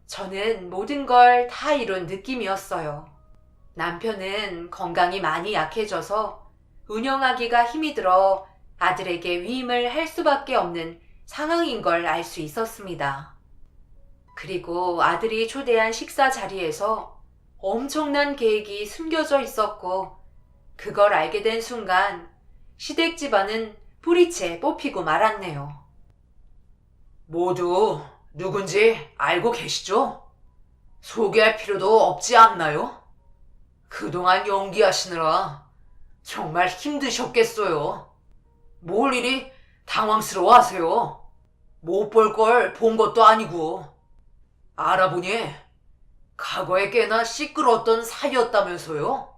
저는 모든 걸 다 이룬 느낌이었어요. 남편은 건강이 많이 약해져서 운영하기가 힘이 들어 아들에게 위임을 할 수밖에 없는 상황인 걸 알 수 있었습니다. 그리고 아들이 초대한 식사 자리에서 엄청난 계획이 숨겨져 있었고 그걸 알게 된 순간 시댁 집안은 뿌리채 뽑히고 말았네요. 모두 누군지 알고 계시죠? 소개할 필요도 없지 않나요? 그동안 연기하시느라 정말 힘드셨겠어요. 뭘 이리 당황스러워 하세요? 못 볼 걸 본 것도 아니고. 알아보니 과거에 꽤나 시끄러웠던 사이였다면서요?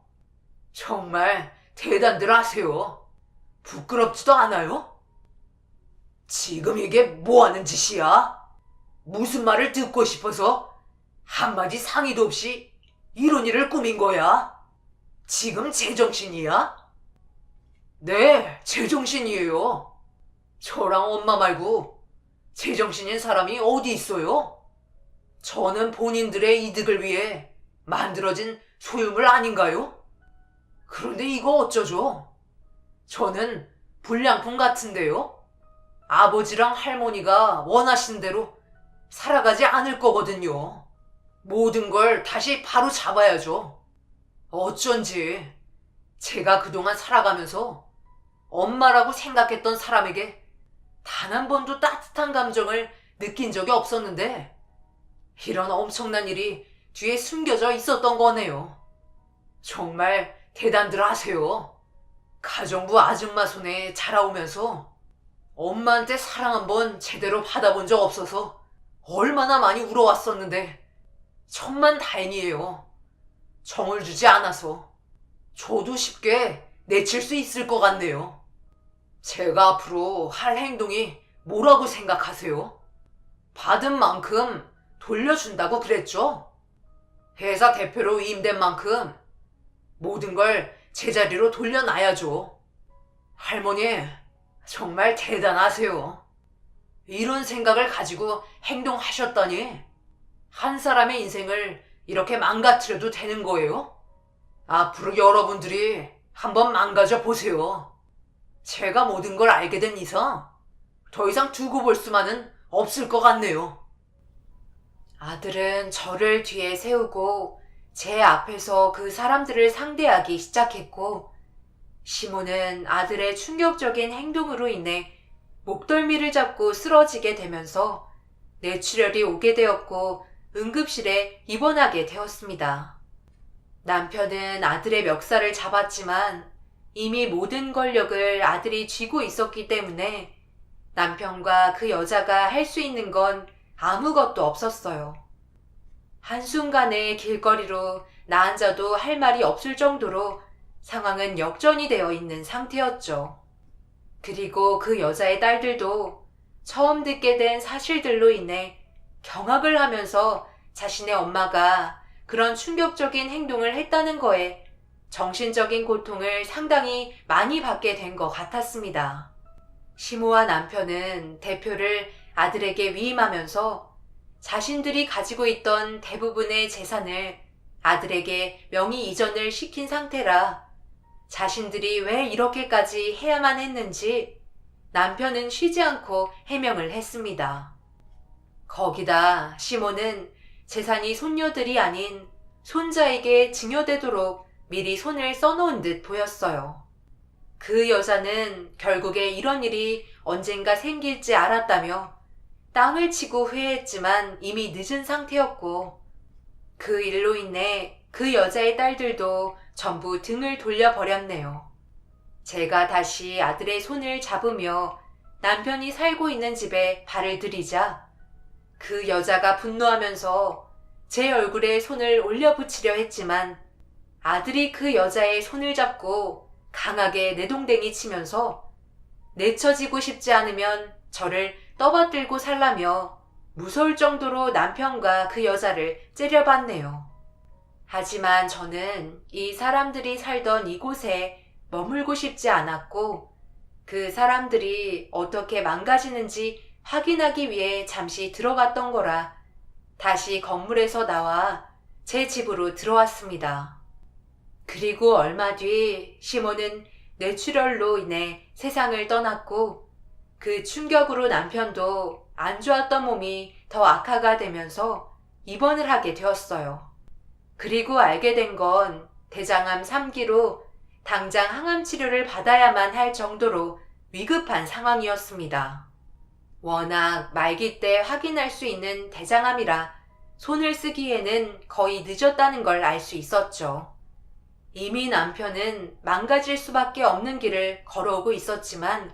정말 대단들 하세요. 부끄럽지도 않아요? 지금 이게 뭐 하는 짓이야? 무슨 말을 듣고 싶어서 한마디 상의도 없이 이런 일을 꾸민 거야? 지금 제정신이야? 네, 제정신이에요. 저랑 엄마 말고 제정신인 사람이 어디 있어요? 저는 본인들의 이득을 위해 만들어진 소유물 아닌가요? 그런데 이거 어쩌죠? 저는 불량품 같은데요? 아버지랑 할머니가 원하신 대로 살아가지 않을 거거든요. 모든 걸 다시 바로 잡아야죠. 어쩐지 제가 그동안 살아가면서 엄마라고 생각했던 사람에게 단 한 번도 따뜻한 감정을 느낀 적이 없었는데 이런 엄청난 일이 뒤에 숨겨져 있었던 거네요. 정말 대단들 하세요. 가정부 아줌마 손에 자라오면서 엄마한테 사랑 한번 제대로 받아본 적 없어서 얼마나 많이 울어왔었는데 천만 다행이에요. 정을 주지 않아서. 저도 쉽게 내칠 수 있을 것 같네요. 제가 앞으로 할 행동이 뭐라고 생각하세요? 받은 만큼 돌려준다고 그랬죠? 회사 대표로 위임된 만큼 모든 걸 제자리로 돌려놔야죠. 할머니, 정말 대단하세요. 이런 생각을 가지고 행동하셨다니 한 사람의 인생을 이렇게 망가뜨려도 되는 거예요? 앞으로 여러분들이 한번 망가져 보세요. 제가 모든 걸 알게 된 이상 더 이상 두고 볼 수만은 없을 것 같네요. 아들은 저를 뒤에 세우고 제 앞에서 그 사람들을 상대하기 시작했고 시몬은 아들의 충격적인 행동으로 인해 목덜미를 잡고 쓰러지게 되면서 뇌출혈이 오게 되었고 응급실에 입원하게 되었습니다. 남편은 아들의 멱살을 잡았지만 이미 모든 권력을 아들이 쥐고 있었기 때문에 남편과 그 여자가 할 수 있는 건 아무것도 없었어요. 한순간에 길거리로 나 앉아도 할 말이 없을 정도로 상황은 역전이 되어 있는 상태였죠. 그리고 그 여자의 딸들도 처음 듣게 된 사실들로 인해 경악을 하면서 자신의 엄마가 그런 충격적인 행동을 했다는 거에 정신적인 고통을 상당히 많이 받게 된 것 같았습니다. 시모와 남편은 대표를 아들에게 위임하면서 자신들이 가지고 있던 대부분의 재산을 아들에게 명의 이전을 시킨 상태라 자신들이 왜 이렇게까지 해야만 했는지 남편은 쉬지 않고 해명을 했습니다. 거기다 시모는 재산이 손녀들이 아닌 손자에게 증여되도록 미리 손을 써놓은 듯 보였어요. 그 여자는 결국에 이런 일이 언젠가 생길지 알았다며 땅을 치고 회회했지만 이미 늦은 상태였고 그 일로 인해 그 여자의 딸들도 전부 등을 돌려버렸네요. 제가 다시 아들의 손을 잡으며 남편이 살고 있는 집에 발을 들이자 그 여자가 분노하면서 제 얼굴에 손을 올려붙이려 했지만 아들이 그 여자의 손을 잡고 강하게 내동댕이 치면서 내쳐지고 싶지 않으면 저를 떠받들고 살라며 무서울 정도로 남편과 그 여자를 째려봤네요. 하지만 저는 이 사람들이 살던 이곳에 머물고 싶지 않았고 그 사람들이 어떻게 망가지는지 확인하기 위해 잠시 들어갔던 거라 다시 건물에서 나와 제 집으로 들어왔습니다. 그리고 얼마 뒤 시모는 뇌출혈로 인해 세상을 떠났고 그 충격으로 남편도 안 좋았던 몸이 더 악화가 되면서 입원을 하게 되었어요. 그리고 알게 된 건 대장암 3기로 당장 항암 치료를 받아야만 할 정도로 위급한 상황이었습니다. 워낙 말기 때 확인할 수 있는 대장암이라 손을 쓰기에는 거의 늦었다는 걸 알 수 있었죠. 이미 남편은 망가질 수밖에 없는 길을 걸어오고 있었지만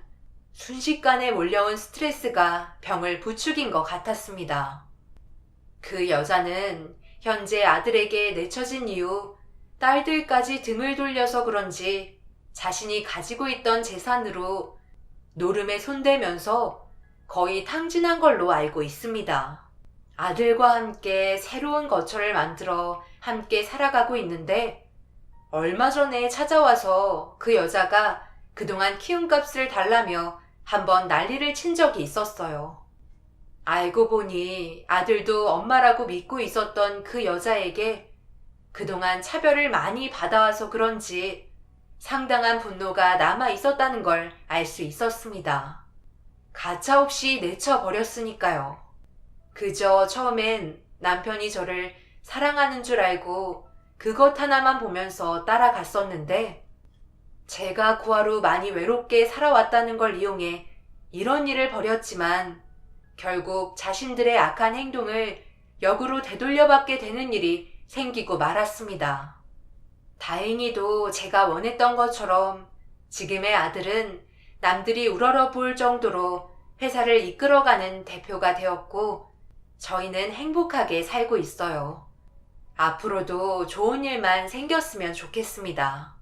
순식간에 몰려온 스트레스가 병을 부추긴 것 같았습니다. 그 여자는 현재 아들에게 내쳐진 이후 딸들까지 등을 돌려서 그런지 자신이 가지고 있던 재산으로 노름에 손대면서 거의 탕진한 걸로 알고 있습니다. 아들과 함께 새로운 거처를 만들어 함께 살아가고 있는데 얼마 전에 찾아와서 그 여자가 그동안 키움값을 달라며 한번 난리를 친 적이 있었어요. 알고 보니 아들도 엄마라고 믿고 있었던 그 여자에게 그동안 차별을 많이 받아와서 그런지 상당한 분노가 남아 있었다는 걸 알 수 있었습니다. 가차없이 내쳐버렸으니까요. 그저 처음엔 남편이 저를 사랑하는 줄 알고 그것 하나만 보면서 따라갔었는데 제가 그 하루 많이 외롭게 살아왔다는 걸 이용해 이런 일을 벌였지만 결국 자신들의 악한 행동을 역으로 되돌려받게 되는 일이 생기고 말았습니다. 다행히도 제가 원했던 것처럼 지금의 아들은 남들이 우러러 볼 정도로 회사를 이끌어가는 대표가 되었고 저희는 행복하게 살고 있어요. 앞으로도 좋은 일만 생겼으면 좋겠습니다.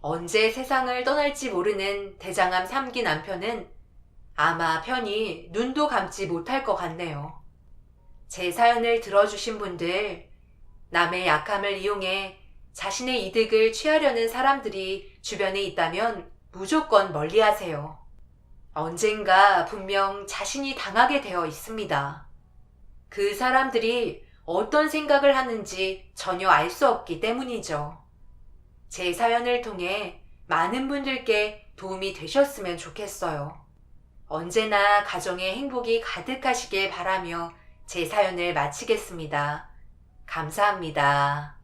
언제 세상을 떠날지 모르는 대장암 3기 남편은 아마 편히 눈도 감지 못할 것 같네요. 제 사연을 들어주신 분들, 남의 약함을 이용해 자신의 이득을 취하려는 사람들이 주변에 있다면 무조건 멀리하세요. 언젠가 분명 자신이 당하게 되어 있습니다. 그 사람들이 어떤 생각을 하는지 전혀 알 수 없기 때문이죠. 제 사연을 통해 많은 분들께 도움이 되셨으면 좋겠어요. 언제나 가정의 행복이 가득하시길 바라며 제 사연을 마치겠습니다. 감사합니다.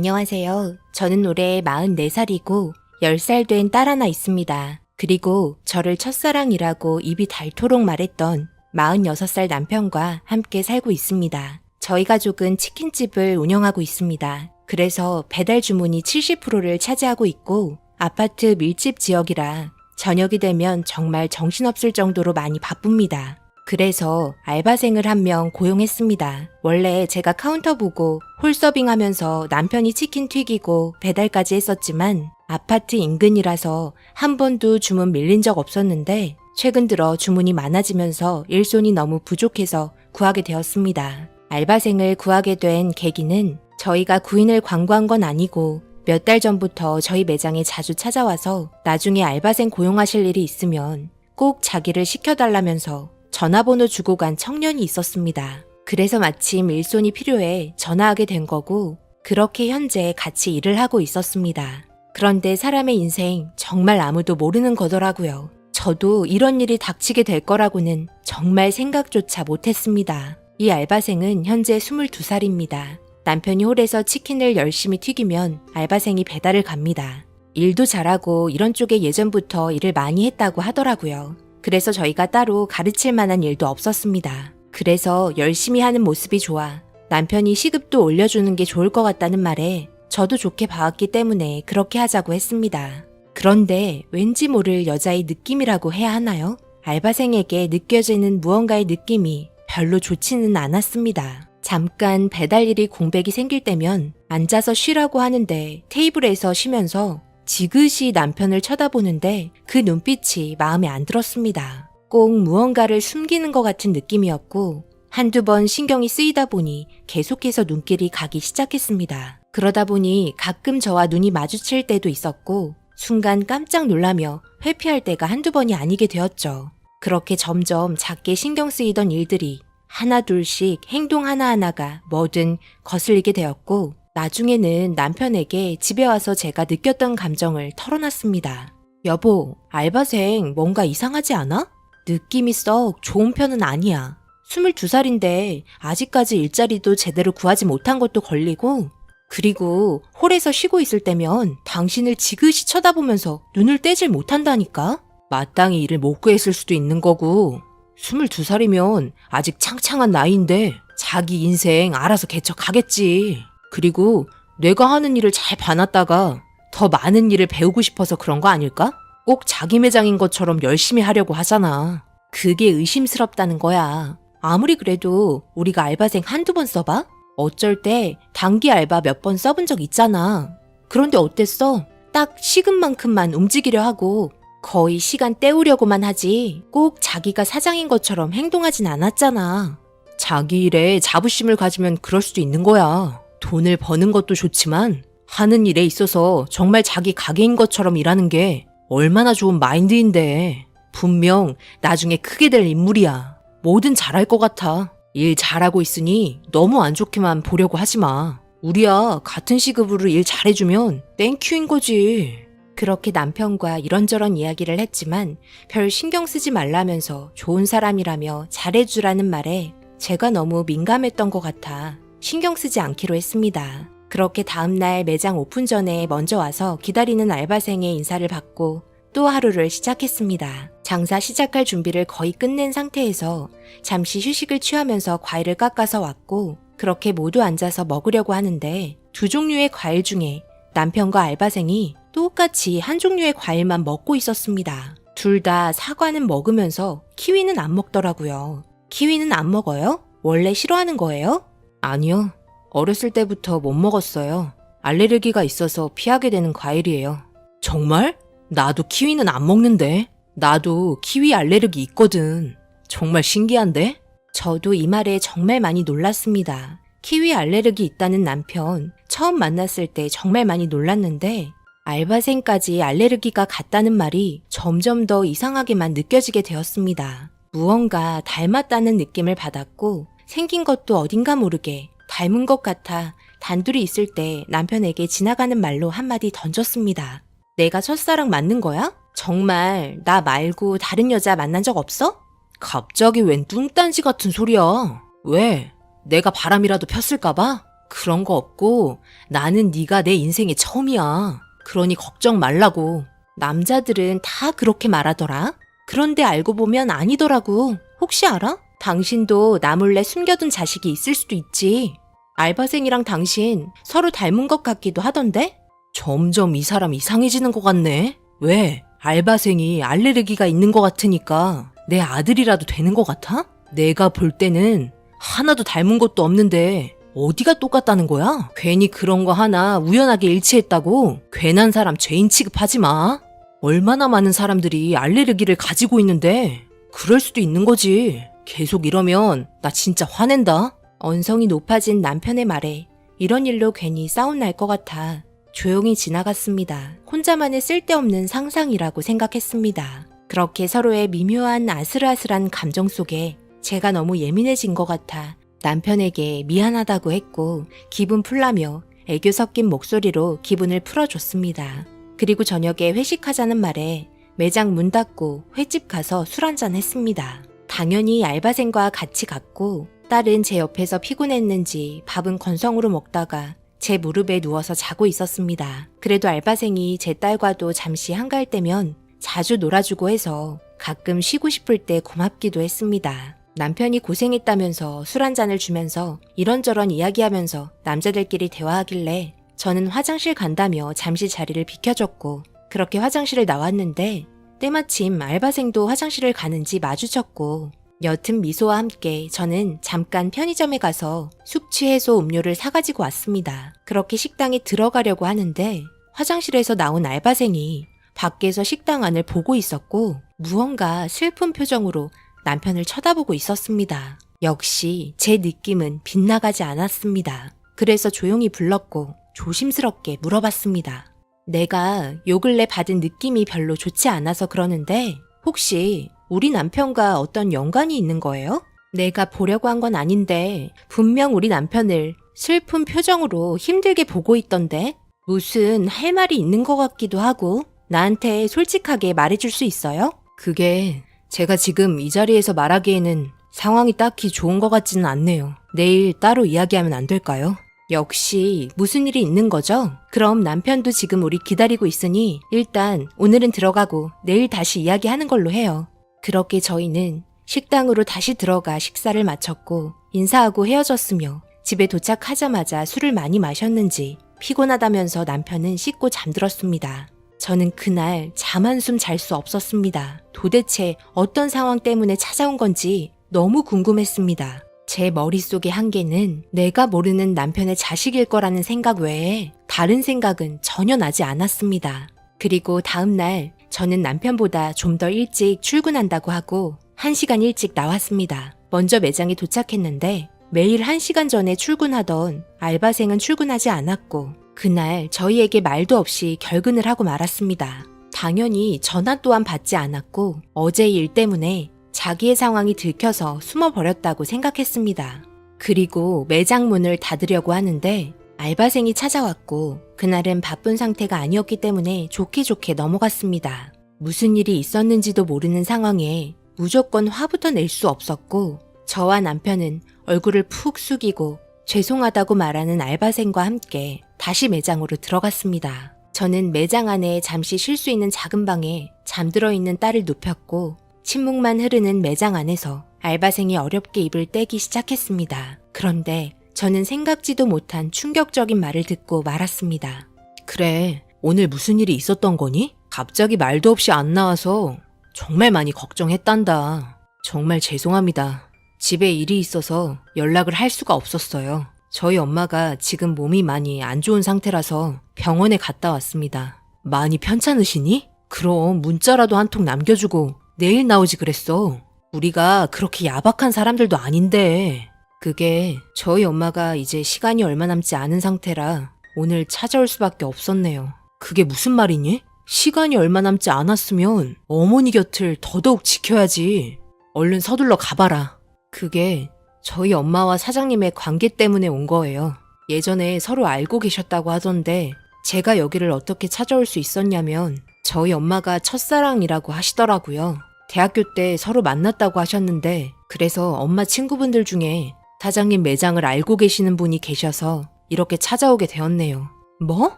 안녕하세요. 저는 올해 44살이고 10살 된 딸 하나 있습니다. 그리고 저를 첫사랑이라고 입이 닳도록 말했던 46살 남편과 함께 살고 있습니다. 저희 가족은 치킨집을 운영하고 있습니다. 그래서 배달 주문이 70%를 차지하고 있고 아파트 밀집 지역이라 저녁이 되면 정말 정신없을 정도로 많이 바쁩니다. 그래서 알바생을 한 명 고용했습니다. 원래 제가 카운터 보고 홀서빙 하면서 남편이 치킨 튀기고 배달까지 했었지만 아파트 인근이라서 한 번도 주문 밀린 적 없었는데 최근 들어 주문이 많아지면서 일손이 너무 부족해서 구하게 되었습니다. 알바생을 구하게 된 계기는 저희가 구인을 광고한 건 아니고 몇 달 전부터 저희 매장에 자주 찾아와서 나중에 알바생 고용하실 일이 있으면 꼭 자기를 시켜달라면서 전화번호 주고 간 청년이 있었습니다. 그래서 마침 일손이 필요해 전화하게 된 거고 그렇게 현재 같이 일을 하고 있었습니다. 그런데 사람의 인생 정말 아무도 모르는 거더라고요. 저도 이런 일이 닥치게 될 거라고는 정말 생각조차 못했습니다. 이 알바생은 현재 22살입니다. 남편이 홀에서 치킨을 열심히 튀기면 알바생이 배달을 갑니다. 일도 잘하고 이런 쪽에 예전부터 일을 많이 했다고 하더라고요. 그래서 저희가 따로 가르칠 만한 일도 없었습니다. 그래서 열심히 하는 모습이 좋아 남편이 시급도 올려주는 게 좋을 것 같다는 말에 저도 좋게 봐왔기 때문에 그렇게 하자고 했습니다. 그런데 왠지 모를 여자의 느낌이라고 해야 하나요? 알바생에게 느껴지는 무언가의 느낌이 별로 좋지는 않았습니다. 잠깐 배달 일이 공백이 생길 때면 앉아서 쉬라고 하는데 테이블에서 쉬면서 지그시 남편을 쳐다보는데 그 눈빛이 마음에 안 들었습니다. 꼭 무언가를 숨기는 것 같은 느낌이었고 한두 번 신경이 쓰이다 보니 계속해서 눈길이 가기 시작했습니다. 그러다 보니 가끔 저와 눈이 마주칠 때도 있었고 순간 깜짝 놀라며 회피할 때가 한두 번이 아니게 되었죠. 그렇게 점점 작게 신경 쓰이던 일들이 하나 둘씩 행동 하나하나가 뭐든 거슬리게 되었고 나중에는 남편에게 집에 와서 제가 느꼈던 감정을 털어놨습니다. 여보, 알바생 뭔가 이상하지 않아? 느낌이 썩 좋은 편은 아니야. 22살인데 아직까지 일자리도 제대로 구하지 못한 것도 걸리고 그리고 홀에서 쉬고 있을 때면 당신을 지그시 쳐다보면서 눈을 떼질 못한다니까? 마땅히 일을 못 구했을 수도 있는 거고 22살이면 아직 창창한 나이인데 자기 인생 알아서 개척하겠지. 그리고 내가 하는 일을 잘 봐놨다가 더 많은 일을 배우고 싶어서 그런 거 아닐까? 꼭 자기 매장인 것처럼 열심히 하려고 하잖아. 그게 의심스럽다는 거야. 아무리 그래도 우리가 알바생 한두 번 써봐? 어쩔 때 단기 알바 몇 번 써본 적 있잖아. 그런데 어땠어? 딱 시급만큼만 움직이려 하고 거의 시간 때우려고만 하지 꼭 자기가 사장인 것처럼 행동하진 않았잖아. 자기 일에 자부심을 가지면 그럴 수도 있는 거야. 돈을 버는 것도 좋지만 하는 일에 있어서 정말 자기 가게인 것처럼 일하는 게 얼마나 좋은 마인드인데. 분명 나중에 크게 될 인물이야. 뭐든 잘할 것 같아. 일 잘하고 있으니 너무 안 좋게만 보려고 하지 마. 우리야 같은 시급으로 일 잘해주면 땡큐인 거지. 그렇게 남편과 이런저런 이야기를 했지만 별 신경 쓰지 말라면서 좋은 사람이라며 잘해주라는 말에 제가 너무 민감했던 것 같아 신경 쓰지 않기로 했습니다. 그렇게 다음날 매장 오픈 전에 먼저 와서 기다리는 알바생의 인사를 받고 또 하루를 시작했습니다. 장사 시작할 준비를 거의 끝낸 상태에서 잠시 휴식을 취하면서 과일을 깎아서 왔고 그렇게 모두 앉아서 먹으려고 하는데 두 종류의 과일 중에 남편과 알바생이 똑같이 한 종류의 과일만 먹고 있었습니다. 둘 다 사과는 먹으면서 키위는 안 먹더라고요. 키위는 안 먹어요? 원래 싫어하는 거예요? 아니요. 어렸을 때부터 못 먹었어요. 알레르기가 있어서 피하게 되는 과일이에요. 정말? 나도 키위는 안 먹는데. 나도 키위 알레르기 있거든. 정말 신기한데? 저도 이 말에 정말 많이 놀랐습니다. 키위 알레르기 있다는 남편 처음 만났을 때 정말 많이 놀랐는데 알바생까지 알레르기가 같다는 말이 점점 더 이상하게만 느껴지게 되었습니다. 무언가 닮았다는 느낌을 받았고 생긴 것도 어딘가 모르게 닮은 것 같아 단둘이 있을 때 남편에게 지나가는 말로 한마디 던졌습니다. 내가 첫사랑 맞는 거야? 정말 나 말고 다른 여자 만난 적 없어? 갑자기 웬 뚱딴지 같은 소리야. 왜? 내가 바람이라도 폈을까봐? 그런 거 없고 나는 네가 내 인생의 처음이야. 그러니 걱정 말라고. 남자들은 다 그렇게 말하더라. 그런데 알고 보면 아니더라고. 혹시 알아? 당신도 나 몰래 숨겨둔 자식이 있을 수도 있지. 알바생이랑 당신 서로 닮은 것 같기도 하던데? 점점 이 사람 이상해지는 것 같네. 왜? 알바생이 알레르기가 있는 것 같으니까 내 아들이라도 되는 것 같아? 내가 볼 때는 하나도 닮은 것도 없는데 어디가 똑같다는 거야? 괜히 그런 거 하나 우연하게 일치했다고 괜한 사람 죄인 취급하지 마. 얼마나 많은 사람들이 알레르기를 가지고 있는데 그럴 수도 있는 거지. 계속 이러면 나 진짜 화낸다. 언성이 높아진 남편의 말에 이런 일로 괜히 싸움 날 것 같아 조용히 지나갔습니다. 혼자만의 쓸데없는 상상이라고 생각했습니다. 그렇게 서로의 미묘한 아슬아슬한 감정 속에 제가 너무 예민해진 것 같아 남편에게 미안하다고 했고 기분 풀라며 애교 섞인 목소리로 기분을 풀어줬습니다. 그리고 저녁에 회식하자는 말에 매장 문 닫고 횟집 가서 술 한잔 했습니다. 당연히 알바생과 같이 갔고 딸은 제 옆에서 피곤했는지 밥은 건성으로 먹다가 제 무릎에 누워서 자고 있었습니다. 그래도 알바생이 제 딸과도 잠시 한가할 때면 자주 놀아주고 해서 가끔 쉬고 싶을 때 고맙기도 했습니다. 남편이 고생했다면서 술 한 잔을 주면서 이런저런 이야기하면서 남자들끼리 대화하길래 저는 화장실 간다며 잠시 자리를 비켜줬고 그렇게 화장실을 나왔는데 때마침 알바생도 화장실을 가는지 마주쳤고 옅은 미소와 함께 저는 잠깐 편의점에 가서 숙취 해소 음료를 사가지고 왔습니다. 그렇게 식당에 들어가려고 하는데 화장실에서 나온 알바생이 밖에서 식당 안을 보고 있었고 무언가 슬픈 표정으로 남편을 쳐다보고 있었습니다. 역시 제 느낌은 빗나가지 않았습니다. 그래서 조용히 불렀고 조심스럽게 물어봤습니다. 내가 요 근래 받은 느낌이 별로 좋지 않아서 그러는데 혹시 우리 남편과 어떤 연관이 있는 거예요? 내가 보려고 한 건 아닌데 분명 우리 남편을 슬픈 표정으로 힘들게 보고 있던데 무슨 할 말이 있는 것 같기도 하고 나한테 솔직하게 말해줄 수 있어요? 그게 제가 지금 이 자리에서 말하기에는 상황이 딱히 좋은 것 같지는 않네요. 내일 따로 이야기하면 안 될까요? 역시 무슨 일이 있는 거죠? 그럼 남편도 지금 우리 기다리고 있으니 일단 오늘은 들어가고 내일 다시 이야기하는 걸로 해요. 그렇게 저희는 식당으로 다시 들어가 식사를 마쳤고 인사하고 헤어졌으며 집에 도착하자마자 술을 많이 마셨는지 피곤하다면서 남편은 씻고 잠들었습니다. 저는 그날 잠 한숨 잘 수 없었습니다. 도대체 어떤 상황 때문에 찾아온 건지 너무 궁금했습니다. 제 머릿속의 한계는 내가 모르는 남편의 자식일 거라는 생각 외에 다른 생각은 전혀 나지 않았습니다. 그리고 다음날 저는 남편보다 좀 더 일찍 출근한다고 하고 1시간 일찍 나왔습니다. 먼저 매장에 도착했는데 매일 1시간 전에 출근하던 알바생은 출근하지 않았고 그날 저희에게 말도 없이 결근을 하고 말았습니다. 당연히 전화 또한 받지 않았고 어제 일 때문에 자기의 상황이 들켜서 숨어버렸다고 생각했습니다. 그리고 매장 문을 닫으려고 하는데 알바생이 찾아왔고 그날은 바쁜 상태가 아니었기 때문에 좋게 좋게 넘어갔습니다. 무슨 일이 있었는지도 모르는 상황에 무조건 화부터 낼 수 없었고 저와 남편은 얼굴을 푹 숙이고 죄송하다고 말하는 알바생과 함께 다시 매장으로 들어갔습니다. 저는 매장 안에 잠시 쉴 수 있는 작은 방에 잠들어 있는 딸을 눕혔고 침묵만 흐르는 매장 안에서 알바생이 어렵게 입을 떼기 시작했습니다. 그런데 저는 생각지도 못한 충격적인 말을 듣고 말았습니다. 그래, 오늘 무슨 일이 있었던 거니? 갑자기 말도 없이 안 나와서 정말 많이 걱정했단다. 정말 죄송합니다. 집에 일이 있어서 연락을 할 수가 없었어요. 저희 엄마가 지금 몸이 많이 안 좋은 상태라서 병원에 갔다 왔습니다. 많이 편찮으시니? 그럼 문자라도 한 통 남겨주고 내일 나오지 그랬어. 우리가 그렇게 야박한 사람들도 아닌데. 그게 저희 엄마가 이제 시간이 얼마 남지 않은 상태라 오늘 찾아올 수밖에 없었네요. 그게 무슨 말이니? 시간이 얼마 남지 않았으면 어머니 곁을 더더욱 지켜야지. 얼른 서둘러 가봐라. 그게 저희 엄마와 사장님의 관계 때문에 온 거예요. 예전에 서로 알고 계셨다고 하던데 제가 여기를 어떻게 찾아올 수 있었냐면 저희 엄마가 첫사랑이라고 하시더라고요. 대학교 때 서로 만났다고 하셨는데 그래서 엄마 친구분들 중에 사장님 매장을 알고 계시는 분이 계셔서 이렇게 찾아오게 되었네요. 뭐?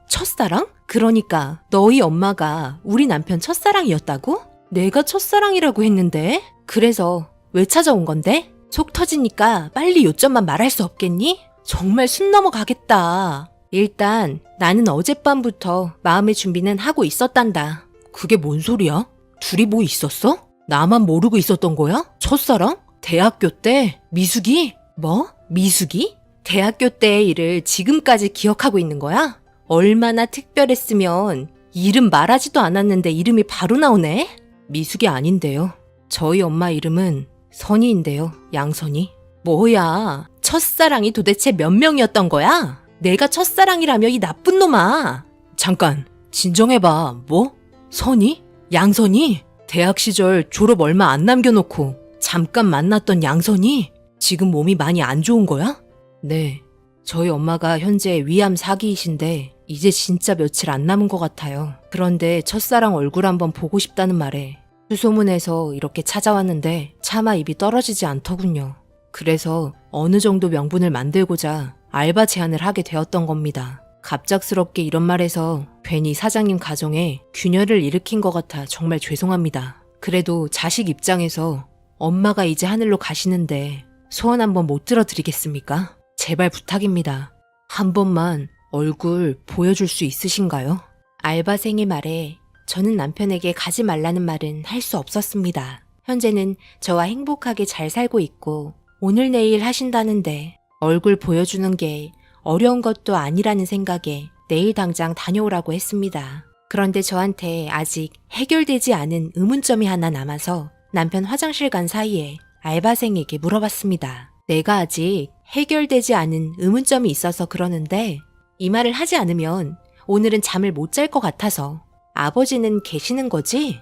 첫사랑? 그러니까 너희 엄마가 우리 남편 첫사랑이었다고? 내가 첫사랑이라고 했는데? 그래서 왜 찾아온 건데? 속 터지니까 빨리 요점만 말할 수 없겠니? 정말 숨 넘어가겠다. 일단 나는 어젯밤부터 마음의 준비는 하고 있었단다. 그게 뭔 소리야? 둘이 뭐 있었어? 나만 모르고 있었던 거야? 첫사랑? 대학교 때? 미숙이? 뭐? 미숙이? 대학교 때의 일을 지금까지 기억하고 있는 거야? 얼마나 특별했으면 이름 말하지도 않았는데 이름이 바로 나오네? 미숙이 아닌데요. 저희 엄마 이름은 선희인데요. 양선희. 뭐야? 첫사랑이 도대체 몇 명이었던 거야? 내가 첫사랑이라며 이 나쁜 놈아. 잠깐 진정해봐. 뭐? 선희? 양선희? 대학 시절 졸업 얼마 안 남겨놓고 잠깐 만났던 양선희? 지금 몸이 많이 안 좋은 거야? 네. 저희 엄마가 현재 위암 4기이신데 이제 진짜 며칠 안 남은 것 같아요. 그런데 첫사랑 얼굴 한번 보고 싶다는 말에 수소문해서 이렇게 찾아왔는데 차마 입이 떨어지지 않더군요. 그래서 어느 정도 명분을 만들고자 알바 제안을 하게 되었던 겁니다. 갑작스럽게 이런 말해서 괜히 사장님 가정에 균열을 일으킨 것 같아 정말 죄송합니다. 그래도 자식 입장에서 엄마가 이제 하늘로 가시는데 소원 한번 못 들어드리겠습니까? 제발 부탁입니다. 한 번만 얼굴 보여줄 수 있으신가요? 알바생의 말에 저는 남편에게 가지 말라는 말은 할 수 없었습니다. 현재는 저와 행복하게 잘 살고 있고 오늘 내일 하신다는데 얼굴 보여주는 게 어려운 것도 아니라는 생각에 내일 당장 다녀오라고 했습니다. 그런데 저한테 아직 해결되지 않은 의문점이 하나 남아서 남편 화장실 간 사이에 알바생에게 물어봤습니다. 내가 아직 해결되지 않은 의문점이 있어서 그러는데 이 말을 하지 않으면 오늘은 잠을 못 잘 것 같아서 아버지는 계시는 거지?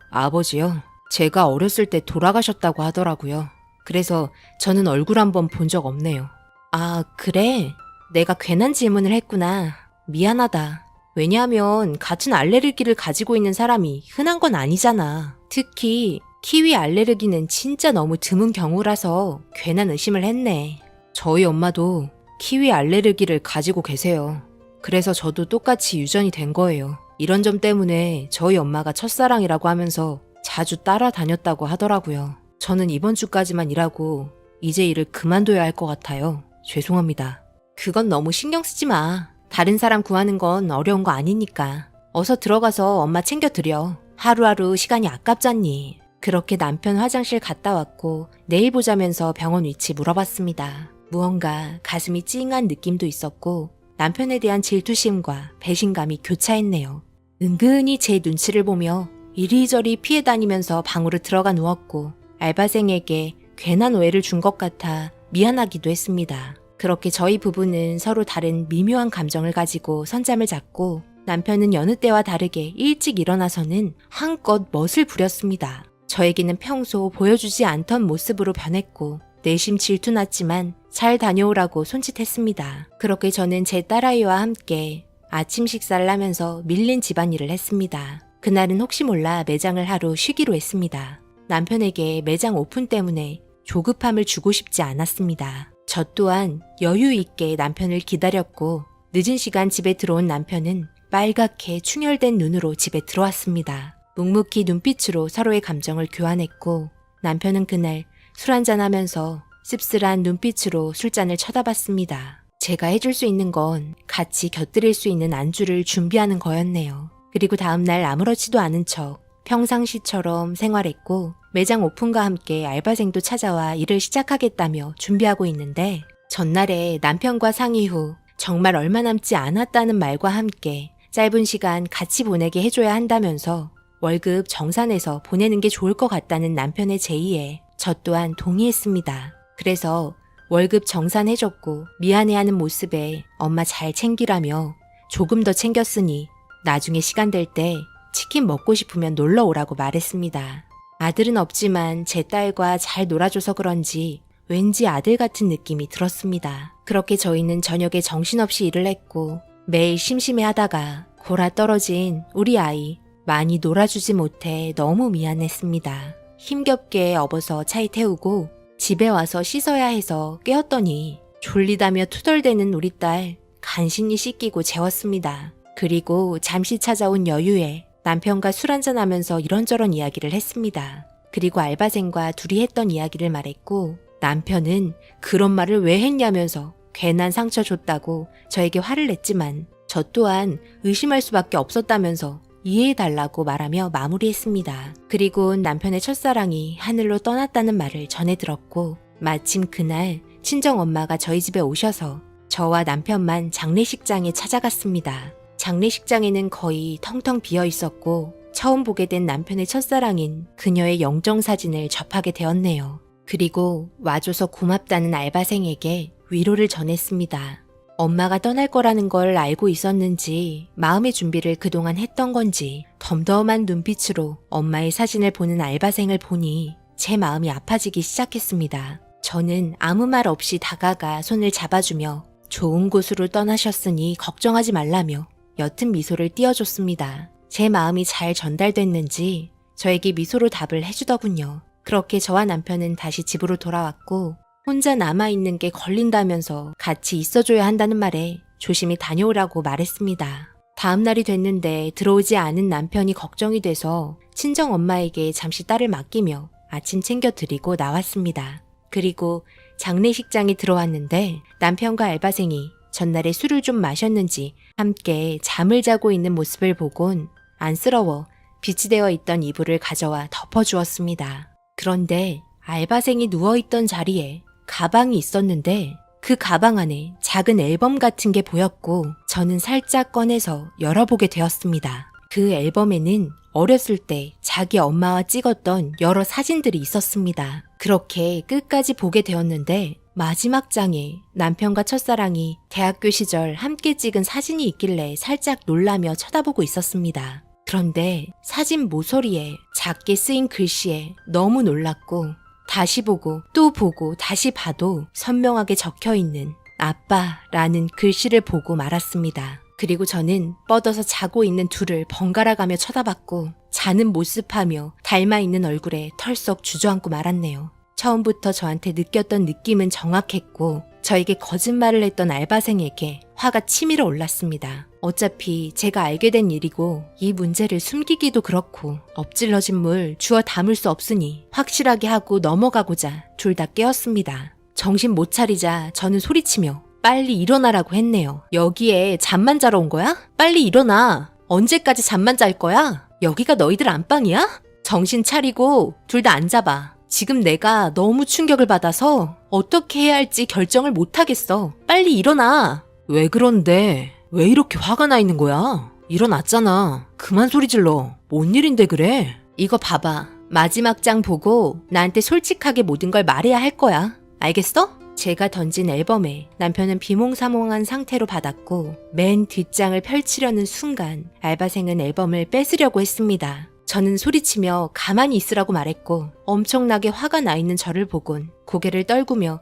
아버지요? 제가 어렸을 때 돌아가셨다고 하더라고요. 그래서 저는 얼굴 한번 본 적 없네요. 아, 그래? 내가 괜한 질문을 했구나. 미안하다. 왜냐하면 같은 알레르기를 가지고 있는 사람이 흔한 건 아니잖아. 특히 키위 알레르기는 진짜 너무 드문 경우라서 괜한 의심을 했네. 저희 엄마도 키위 알레르기를 가지고 계세요. 그래서 저도 똑같이 유전이 된 거예요. 이런 점 때문에 저희 엄마가 첫사랑이라고 하면서 자주 따라다녔다고 하더라고요. 저는 이번 주까지만 일하고 이제 일을 그만둬야 할 것 같아요. 죄송합니다. 그건 너무 신경 쓰지 마. 다른 사람 구하는 건 어려운 거 아니니까. 어서 들어가서 엄마 챙겨드려. 하루하루 시간이 아깝잖니. 그렇게 남편 화장실 갔다 왔고 내일 보자면서 병원 위치 물어봤습니다. 무언가 가슴이 찡한 느낌도 있었고 남편에 대한 질투심과 배신감이 교차했네요. 은근히 제 눈치를 보며 이리저리 피해 다니면서 방으로 들어가 누웠고 알바생에게 괜한 오해를 준 것 같아 미안하기도 했습니다. 그렇게 저희 부부는 서로 다른 미묘한 감정을 가지고 선잠을 잤고 남편은 여느 때와 다르게 일찍 일어나서는 한껏 멋을 부렸습니다. 저에게는 평소 보여주지 않던 모습으로 변했고 내심 질투났지만 잘 다녀오라고 손짓했습니다. 그렇게 저는 제 딸아이와 함께 아침 식사를 하면서 밀린 집안일을 했습니다. 그날은 혹시 몰라 매장을 하루 쉬기로 했습니다. 남편에게 매장 오픈 때문에 조급함을 주고 싶지 않았습니다. 저 또한 여유 있게 남편을 기다렸고 늦은 시간 집에 들어온 남편은 빨갛게 충혈된 눈으로 집에 들어왔습니다. 묵묵히 눈빛으로 서로의 감정을 교환했고 남편은 그날 술 한잔하면서 씁쓸한 눈빛으로 술잔을 쳐다봤습니다. 제가 해줄 수 있는 건 같이 곁들일 수 있는 안주를 준비하는 거였네요. 그리고 다음날 아무렇지도 않은 척 평상시처럼 생활했고 매장 오픈과 함께 알바생도 찾아와 일을 시작하겠다며 준비하고 있는데 전날에 남편과 상의 후 정말 얼마 남지 않았다는 말과 함께 짧은 시간 같이 보내게 해줘야 한다면서 월급 정산해서 보내는 게 좋을 것 같다는 남편의 제의에 저 또한 동의했습니다. 그래서 월급 정산해줬고 미안해하는 모습에 엄마 잘 챙기라며 조금 더 챙겼으니 나중에 시간 될 때 치킨 먹고 싶으면 놀러 오라고 말했습니다. 아들은 없지만 제 딸과 잘 놀아줘서 그런지 왠지 아들 같은 느낌이 들었습니다. 그렇게 저희는 저녁에 정신없이 일을 했고 매일 심심해하다가 골아 떨어진 우리 아이 많이 놀아주지 못해 너무 미안했습니다. 힘겹게 업어서 차에 태우고 집에 와서 씻어야 해서 깨었더니 졸리다며 투덜대는 우리 딸 간신히 씻기고 재웠습니다. 그리고 잠시 찾아온 여유에 남편과 술 한잔하면서 이런저런 이야기를 했습니다. 그리고 알바생과 둘이 했던 이야기를 말했고 남편은 그런 말을 왜 했냐면서 괜한 상처 줬다고 저에게 화를 냈지만 저 또한 의심할 수밖에 없었다면서 이해해달라고 말하며 마무리했습니다. 그리고 남편의 첫사랑이 하늘로 떠났다는 말을 전해 들었고 마침 그날 친정엄마가 저희 집에 오셔서 저와 남편만 장례식장에 찾아갔습니다. 장례식장에는 거의 텅텅 비어 있었고 처음 보게 된 남편의 첫사랑인 그녀의 영정사진을 접하게 되었네요. 그리고 와줘서 고맙다는 알바생에게 위로를 전했습니다. 엄마가 떠날 거라는 걸 알고 있었는지 마음의 준비를 그동안 했던 건지 덤덤한 눈빛으로 엄마의 사진을 보는 알바생을 보니 제 마음이 아파지기 시작했습니다. 저는 아무 말 없이 다가가 손을 잡아주며 좋은 곳으로 떠나셨으니 걱정하지 말라며 옅은 미소를 띄워줬습니다. 제 마음이 잘 전달됐는지 저에게 미소로 답을 해주더군요. 그렇게 저와 남편은 다시 집으로 돌아왔고 혼자 남아있는 게 걸린다면서 같이 있어줘야 한다는 말에 조심히 다녀오라고 말했습니다. 다음 날이 됐는데 들어오지 않은 남편이 걱정이 돼서 친정엄마에게 잠시 딸을 맡기며 아침 챙겨드리고 나왔습니다. 그리고 장례식장에 들어왔는데 남편과 알바생이 전날에 술을 좀 마셨는지 함께 잠을 자고 있는 모습을 보곤 안쓰러워 빛이 되어 있던 이불을 가져와 덮어주었습니다. 그런데 알바생이 누워있던 자리에 가방이 있었는데 그 가방 안에 작은 앨범 같은 게 보였고 저는 살짝 꺼내서 열어보게 되었습니다. 그 앨범에는 어렸을 때 자기 엄마와 찍었던 여러 사진들이 있었습니다. 그렇게 끝까지 보게 되었는데 마지막 장에 남편과 첫사랑이 대학교 시절 함께 찍은 사진이 있길래 살짝 놀라며 쳐다보고 있었습니다. 그런데 사진 모서리에 작게 쓰인 글씨에 너무 놀랐고 다시 보고 또 보고 다시 봐도 선명하게 적혀있는 아빠라는 글씨를 보고 말았습니다. 그리고 저는 뻗어서 자고 있는 둘을 번갈아가며 쳐다봤고 자는 모습하며 닮아있는 얼굴에 털썩 주저앉고 말았네요. 처음부터 저한테 느꼈던 느낌은 정확했고 저에게 거짓말을 했던 알바생에게 화가 치밀어 올랐습니다. 어차피 제가 알게 된 일이고 이 문제를 숨기기도 그렇고 엎질러진 물 주워 담을 수 없으니 확실하게 하고 넘어가고자 둘 다 깨었습니다. 정신 못 차리자 저는 소리치며 빨리 일어나라고 했네요. 여기에 잠만 자러 온 거야? 빨리 일어나. 언제까지 잠만 잘 거야? 여기가 너희들 안방이야? 정신 차리고 둘 다 앉아봐. 지금 내가 너무 충격을 받아서 어떻게 해야 할지 결정을 못 하겠어. 빨리 일어나. 왜 그런데? 왜 이렇게 화가 나 있는 거야? 일어났잖아. 그만 소리 질러. 뭔 일인데 그래? 이거 봐봐. 마지막 장 보고 나한테 솔직하게 모든 걸 말해야 할 거야. 알겠어? 제가 던진 앨범에 남편은 비몽사몽한 상태로 받았고 맨 뒷장을 펼치려는 순간 알바생은 앨범을 뺏으려고 했습니다. 저는 소리치며 가만히 있으라고 말했고 엄청나게 화가 나 있는 저를 보곤 고개를 떨구며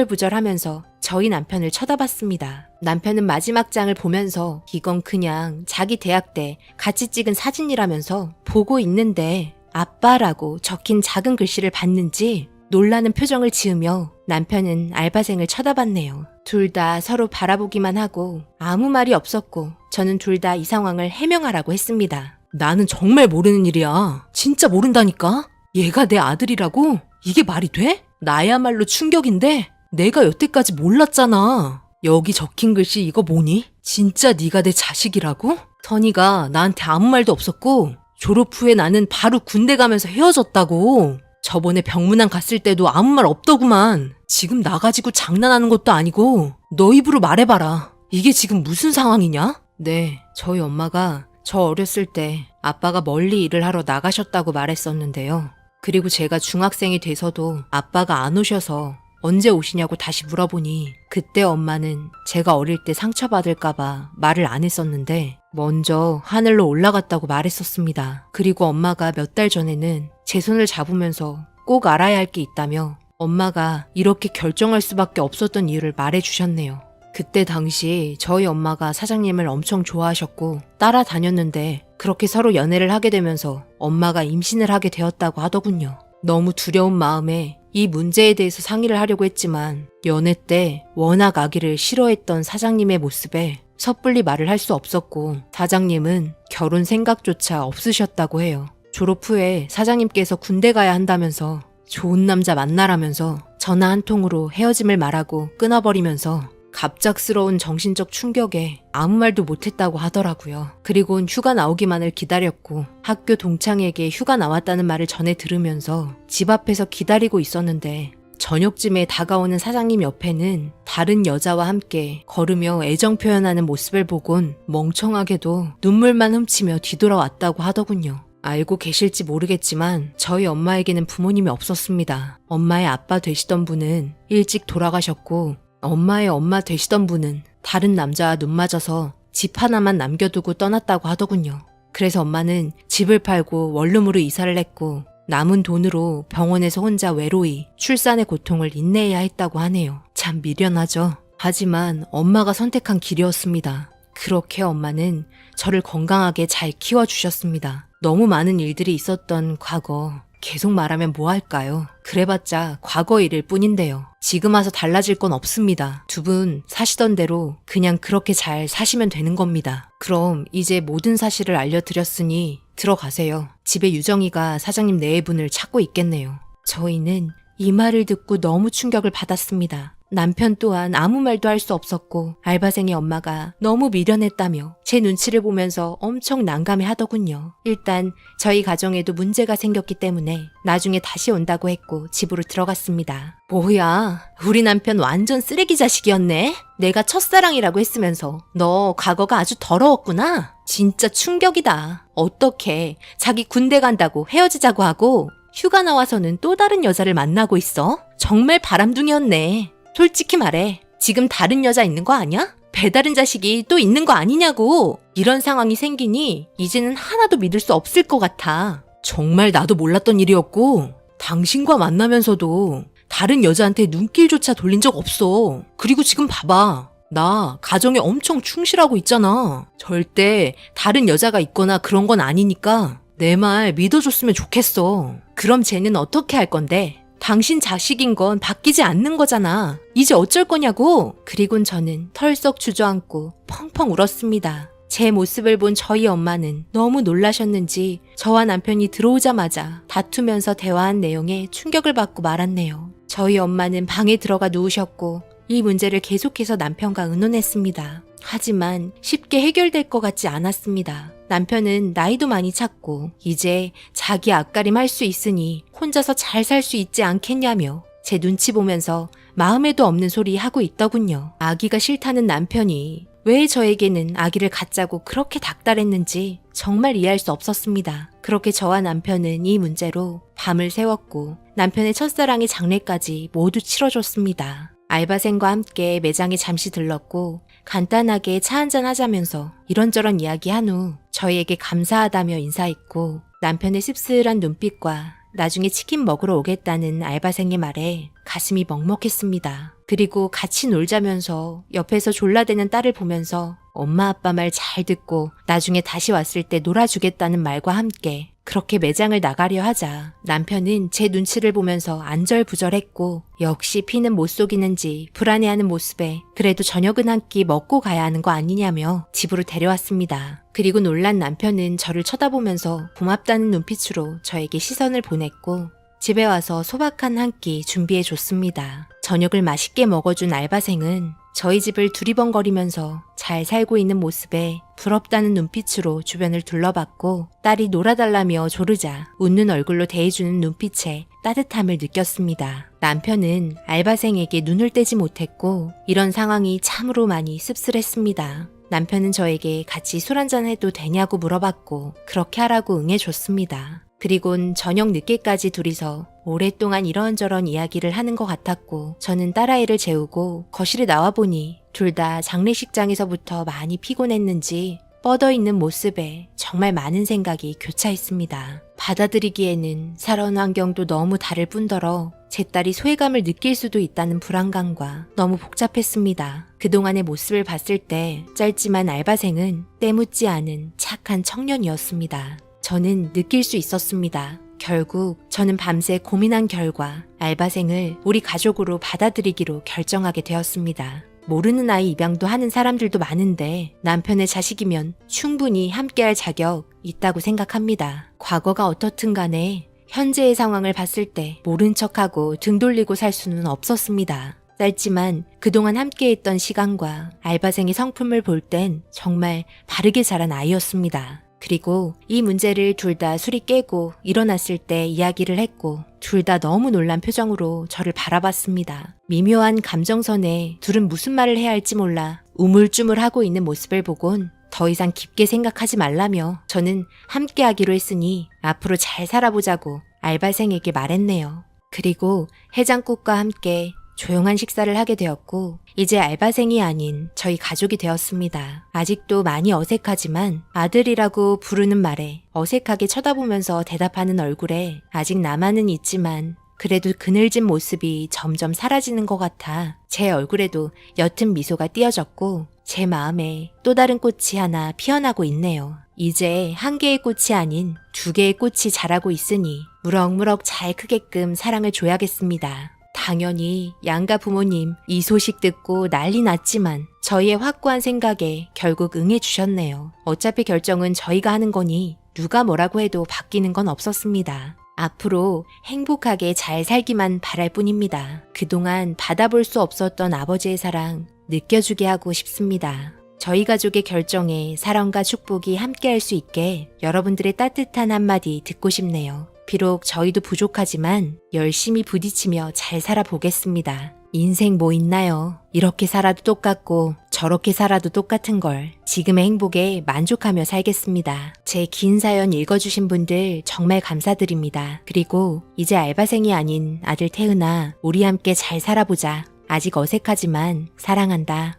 안절부절하면서 저희 남편을 쳐다봤습니다. 남편은 마지막 장을 보면서 이건 그냥 자기 대학 때 같이 찍은 사진이라면서 보고 있는데 아빠라고 적힌 작은 글씨를 봤는지 놀라는 표정을 지으며 남편은 알바생을 쳐다봤네요. 둘 다 서로 바라보기만 하고 아무 말이 없었고 저는 둘 다 이 상황을 해명하라고 했습니다. 나는 정말 모르는 일이야. 진짜 모른다니까? 얘가 내 아들이라고? 이게 말이 돼? 나야말로 충격인데 내가 여태까지 몰랐잖아. 여기 적힌 글씨 이거 뭐니? 진짜 네가 내 자식이라고? 선이가 나한테 아무 말도 없었고 졸업 후에 나는 바로 군대 가면서 헤어졌다고. 저번에 병문안 갔을 때도 아무 말 없더구만. 지금 나 가지고 장난하는 것도 아니고 너 입으로 말해봐라. 이게 지금 무슨 상황이냐? 네, 저희 엄마가 저 어렸을 때 아빠가 멀리 일을 하러 나가셨다고 말했었는데요. 그리고 제가 중학생이 돼서도 아빠가 안 오셔서 언제 오시냐고 다시 물어보니 그때 엄마는 제가 어릴 때 상처받을까봐 말을 안 했었는데 먼저 하늘로 올라갔다고 말했었습니다. 그리고 엄마가 몇 달 전에는 제 손을 잡으면서 꼭 알아야 할 게 있다며 엄마가 이렇게 결정할 수밖에 없었던 이유를 말해주셨네요. 그때 당시 저희 엄마가 사장님을 엄청 좋아하셨고 따라다녔는데 그렇게 서로 연애를 하게 되면서 엄마가 임신을 하게 되었다고 하더군요. 너무 두려운 마음에 이 문제에 대해서 상의를 하려고 했지만 연애 때 워낙 아기를 싫어했던 사장님의 모습에 섣불리 말을 할 수 없었고 사장님은 결혼 생각조차 없으셨다고 해요. 졸업 후에 사장님께서 군대 가야 한다면서 좋은 남자 만나라면서 전화 한 통으로 헤어짐을 말하고 끊어버리면서 갑작스러운 정신적 충격에 아무 말도 못했다고 하더라고요. 그리곤 휴가 나오기만을 기다렸고 학교 동창에게 휴가 나왔다는 말을 전해 들으면서 집 앞에서 기다리고 있었는데 저녁쯤에 다가오는 사장님 옆에는 다른 여자와 함께 걸으며 애정 표현하는 모습을 보곤 멍청하게도 눈물만 훔치며 뒤돌아왔다고 하더군요. 알고 계실지 모르겠지만 저희 엄마에게는 부모님이 없었습니다. 엄마의 아빠 되시던 분은 일찍 돌아가셨고 엄마의 엄마 되시던 분은 다른 남자와 눈 맞아서 집 하나만 남겨두고 떠났다고 하더군요. 그래서 엄마는 집을 팔고 원룸으로 이사를 했고 남은 돈으로 병원에서 혼자 외로이 출산의 고통을 인내해야 했다고 하네요. 참 미련하죠. 하지만 엄마가 선택한 길이었습니다. 그렇게 엄마는 저를 건강하게 잘 키워주셨습니다. 너무 많은 일들이 있었던 과거, 계속 말하면 뭐 할까요? 그래봤자 과거 일일 뿐인데요. 지금 와서 달라질 건 없습니다. 두 분 사시던 대로 그냥 그렇게 잘 사시면 되는 겁니다. 그럼 이제 모든 사실을 알려드렸으니 들어가세요. 집에 유정이가 사장님 내외분을 찾고 있겠네요. 저희는 이 말을 듣고 너무 충격을 받았습니다. 남편 또한 아무 말도 할 수 없었고 알바생의 엄마가 너무 미련했다며 제 눈치를 보면서 엄청 난감해 하더군요. 일단 저희 가정에도 문제가 생겼기 때문에 나중에 다시 온다고 했고 집으로 들어갔습니다. 뭐야, 우리 남편 완전 쓰레기 자식이었네? 내가 첫사랑이라고 했으면서 너 과거가 아주 더러웠구나? 진짜 충격이다. 어떻게 자기 군대 간다고 헤어지자고 하고 휴가 나와서는 또 다른 여자를 만나고 있어? 정말 바람둥이였네. 솔직히 말해, 지금 다른 여자 있는 거 아니야? 배다른 자식이 또 있는 거 아니냐고. 이런 상황이 생기니 이제는 하나도 믿을 수 없을 것 같아. 정말 나도 몰랐던 일이었고 당신과 만나면서도 다른 여자한테 눈길조차 돌린 적 없어. 그리고 지금 봐봐. 나 가정에 엄청 충실하고 있잖아. 절대 다른 여자가 있거나 그런 건 아니니까 내 말 믿어줬으면 좋겠어. 그럼 쟤는 어떻게 할 건데? 당신 자식인 건 바뀌지 않는 거잖아. 이제 어쩔 거냐고. 그리곤 저는 털썩 주저앉고 펑펑 울었습니다. 제 모습을 본 저희 엄마는 너무 놀라셨는지 저와 남편이 들어오자마자 다투면서 대화한 내용에 충격을 받고 말았네요. 저희 엄마는 방에 들어가 누우셨고 이 문제를 계속해서 남편과 의논했습니다. 하지만 쉽게 해결될 것 같지 않았습니다. 남편은 나이도 많이 찼고 이제 자기 앞가림 할 수 있으니 혼자서 잘 살 수 있지 않겠냐며 제 눈치 보면서 마음에도 없는 소리 하고 있더군요. 아기가 싫다는 남편이 왜 저에게는 아기를 갖자고 그렇게 닥달했는지 정말 이해할 수 없었습니다. 그렇게 저와 남편은 이 문제로 밤을 새웠고 남편의 첫사랑의 장례까지 모두 치러줬습니다. 알바생과 함께 매장에 잠시 들렀고 간단하게 차 한잔 하자면서 이런저런 이야기한 후 저희에게 감사하다며 인사했고 남편의 씁쓸한 눈빛과 나중에 치킨 먹으러 오겠다는 알바생의 말에 가슴이 먹먹했습니다. 그리고 같이 놀자면서 옆에서 졸라대는 딸을 보면서 엄마 아빠 말 잘 듣고 나중에 다시 왔을 때 놀아주겠다는 말과 함께 그렇게 매장을 나가려 하자 남편은 제 눈치를 보면서 안절부절했고 역시 피는 못 속이는지 불안해하는 모습에 그래도 저녁은 한 끼 먹고 가야 하는 거 아니냐며 집으로 데려왔습니다. 그리고 놀란 남편은 저를 쳐다보면서 고맙다는 눈빛으로 저에게 시선을 보냈고 집에 와서 소박한 한 끼 준비해줬습니다. 저녁을 맛있게 먹어준 알바생은 저희 집을 두리번거리면서 잘 살고 있는 모습에 부럽다는 눈빛으로 주변을 둘러봤고 딸이 놀아달라며 조르자 웃는 얼굴로 대해주는 눈빛에 따뜻함을 느꼈습니다. 남편은 알바생에게 눈을 떼지 못했고 이런 상황이 참으로 많이 씁쓸했습니다. 남편은 저에게 같이 술 한잔 해도 되냐고 물어봤고 그렇게 하라고 응해줬습니다. 그리곤 저녁 늦게까지 둘이서 오랫동안 이런저런 이야기를 하는 것 같았고 저는 딸아이를 재우고 거실에 나와보니 둘 다 장례식장에서부터 많이 피곤했는지 뻗어있는 모습에 정말 많은 생각이 교차했습니다. 받아들이기에는 살아온 환경도 너무 다를 뿐더러 제 딸이 소외감을 느낄 수도 있다는 불안감과 너무 복잡했습니다. 그동안의 모습을 봤을 때 짧지만 알바생은 때묻지 않은 착한 청년이었습니다. 저는 느낄 수 있었습니다. 결국 저는 밤새 고민한 결과 알바생을 우리 가족으로 받아들이기로 결정하게 되었습니다. 모르는 아이 입양도 하는 사람들도 많은데 남편의 자식이면 충분히 함께할 자격 있다고 생각합니다. 과거가 어떻든 간에 현재의 상황을 봤을 때 모른 척하고 등 돌리고 살 수는 없었습니다. 짧지만 그동안 함께했던 시간과 알바생의 성품을 볼 땐 정말 바르게 자란 아이였습니다. 그리고 이 문제를 둘 다 술이 깨고 일어났을 때 이야기를 했고 둘 다 너무 놀란 표정으로 저를 바라봤습니다. 미묘한 감정선에 둘은 무슨 말을 해야 할지 몰라 우물쭈물하고 있는 모습을 보곤 더 이상 깊게 생각하지 말라며 저는 함께하기로 했으니 앞으로 잘 살아보자고 알바생에게 말했네요. 그리고 해장국과 함께 조용한 식사를 하게 되었고 이제 알바생이 아닌 저희 가족이 되었습니다. 아직도 많이 어색하지만 아들이라고 부르는 말에 어색하게 쳐다보면서 대답하는 얼굴에 아직 남아는 있지만 그래도 그늘진 모습이 점점 사라지는 것 같아 제 얼굴에도 옅은 미소가 띄어졌고 제 마음에 또 다른 꽃이 하나 피어나고 있네요. 이제 한 개의 꽃이 아닌 두 개의 꽃이 자라고 있으니 무럭무럭 잘 크게끔 사랑을 줘야겠습니다. 당연히 양가 부모님 이 소식 듣고 난리 났지만 저희의 확고한 생각에 결국 응해주셨네요. 어차피 결정은 저희가 하는 거니 누가 뭐라고 해도 바뀌는 건 없었습니다. 앞으로 행복하게 잘 살기만 바랄 뿐입니다. 그동안 받아볼 수 없었던 아버지의 사랑 느껴주게 하고 싶습니다. 저희 가족의 결정에 사랑과 축복이 함께할 수 있게 여러분들의 따뜻한 한마디 듣고 싶네요. 비록 저희도 부족하지만 열심히 부딪히며 잘 살아보겠습니다. 인생 뭐 있나요? 이렇게 살아도 똑같고 저렇게 살아도 똑같은 걸 지금의 행복에 만족하며 살겠습니다. 제 긴 사연 읽어주신 분들 정말 감사드립니다. 그리고 이제 알바생이 아닌 아들 태은아, 우리 함께 잘 살아보자. 아직 어색하지만 사랑한다.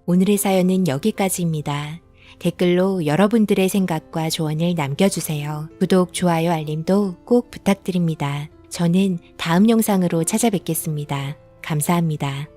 오늘의 사연은 여기까지입니다. 댓글로 여러분들의 생각과 조언을 남겨주세요. 구독, 좋아요, 알림도 꼭 부탁드립니다. 저는 다음 영상으로 찾아뵙겠습니다. 감사합니다.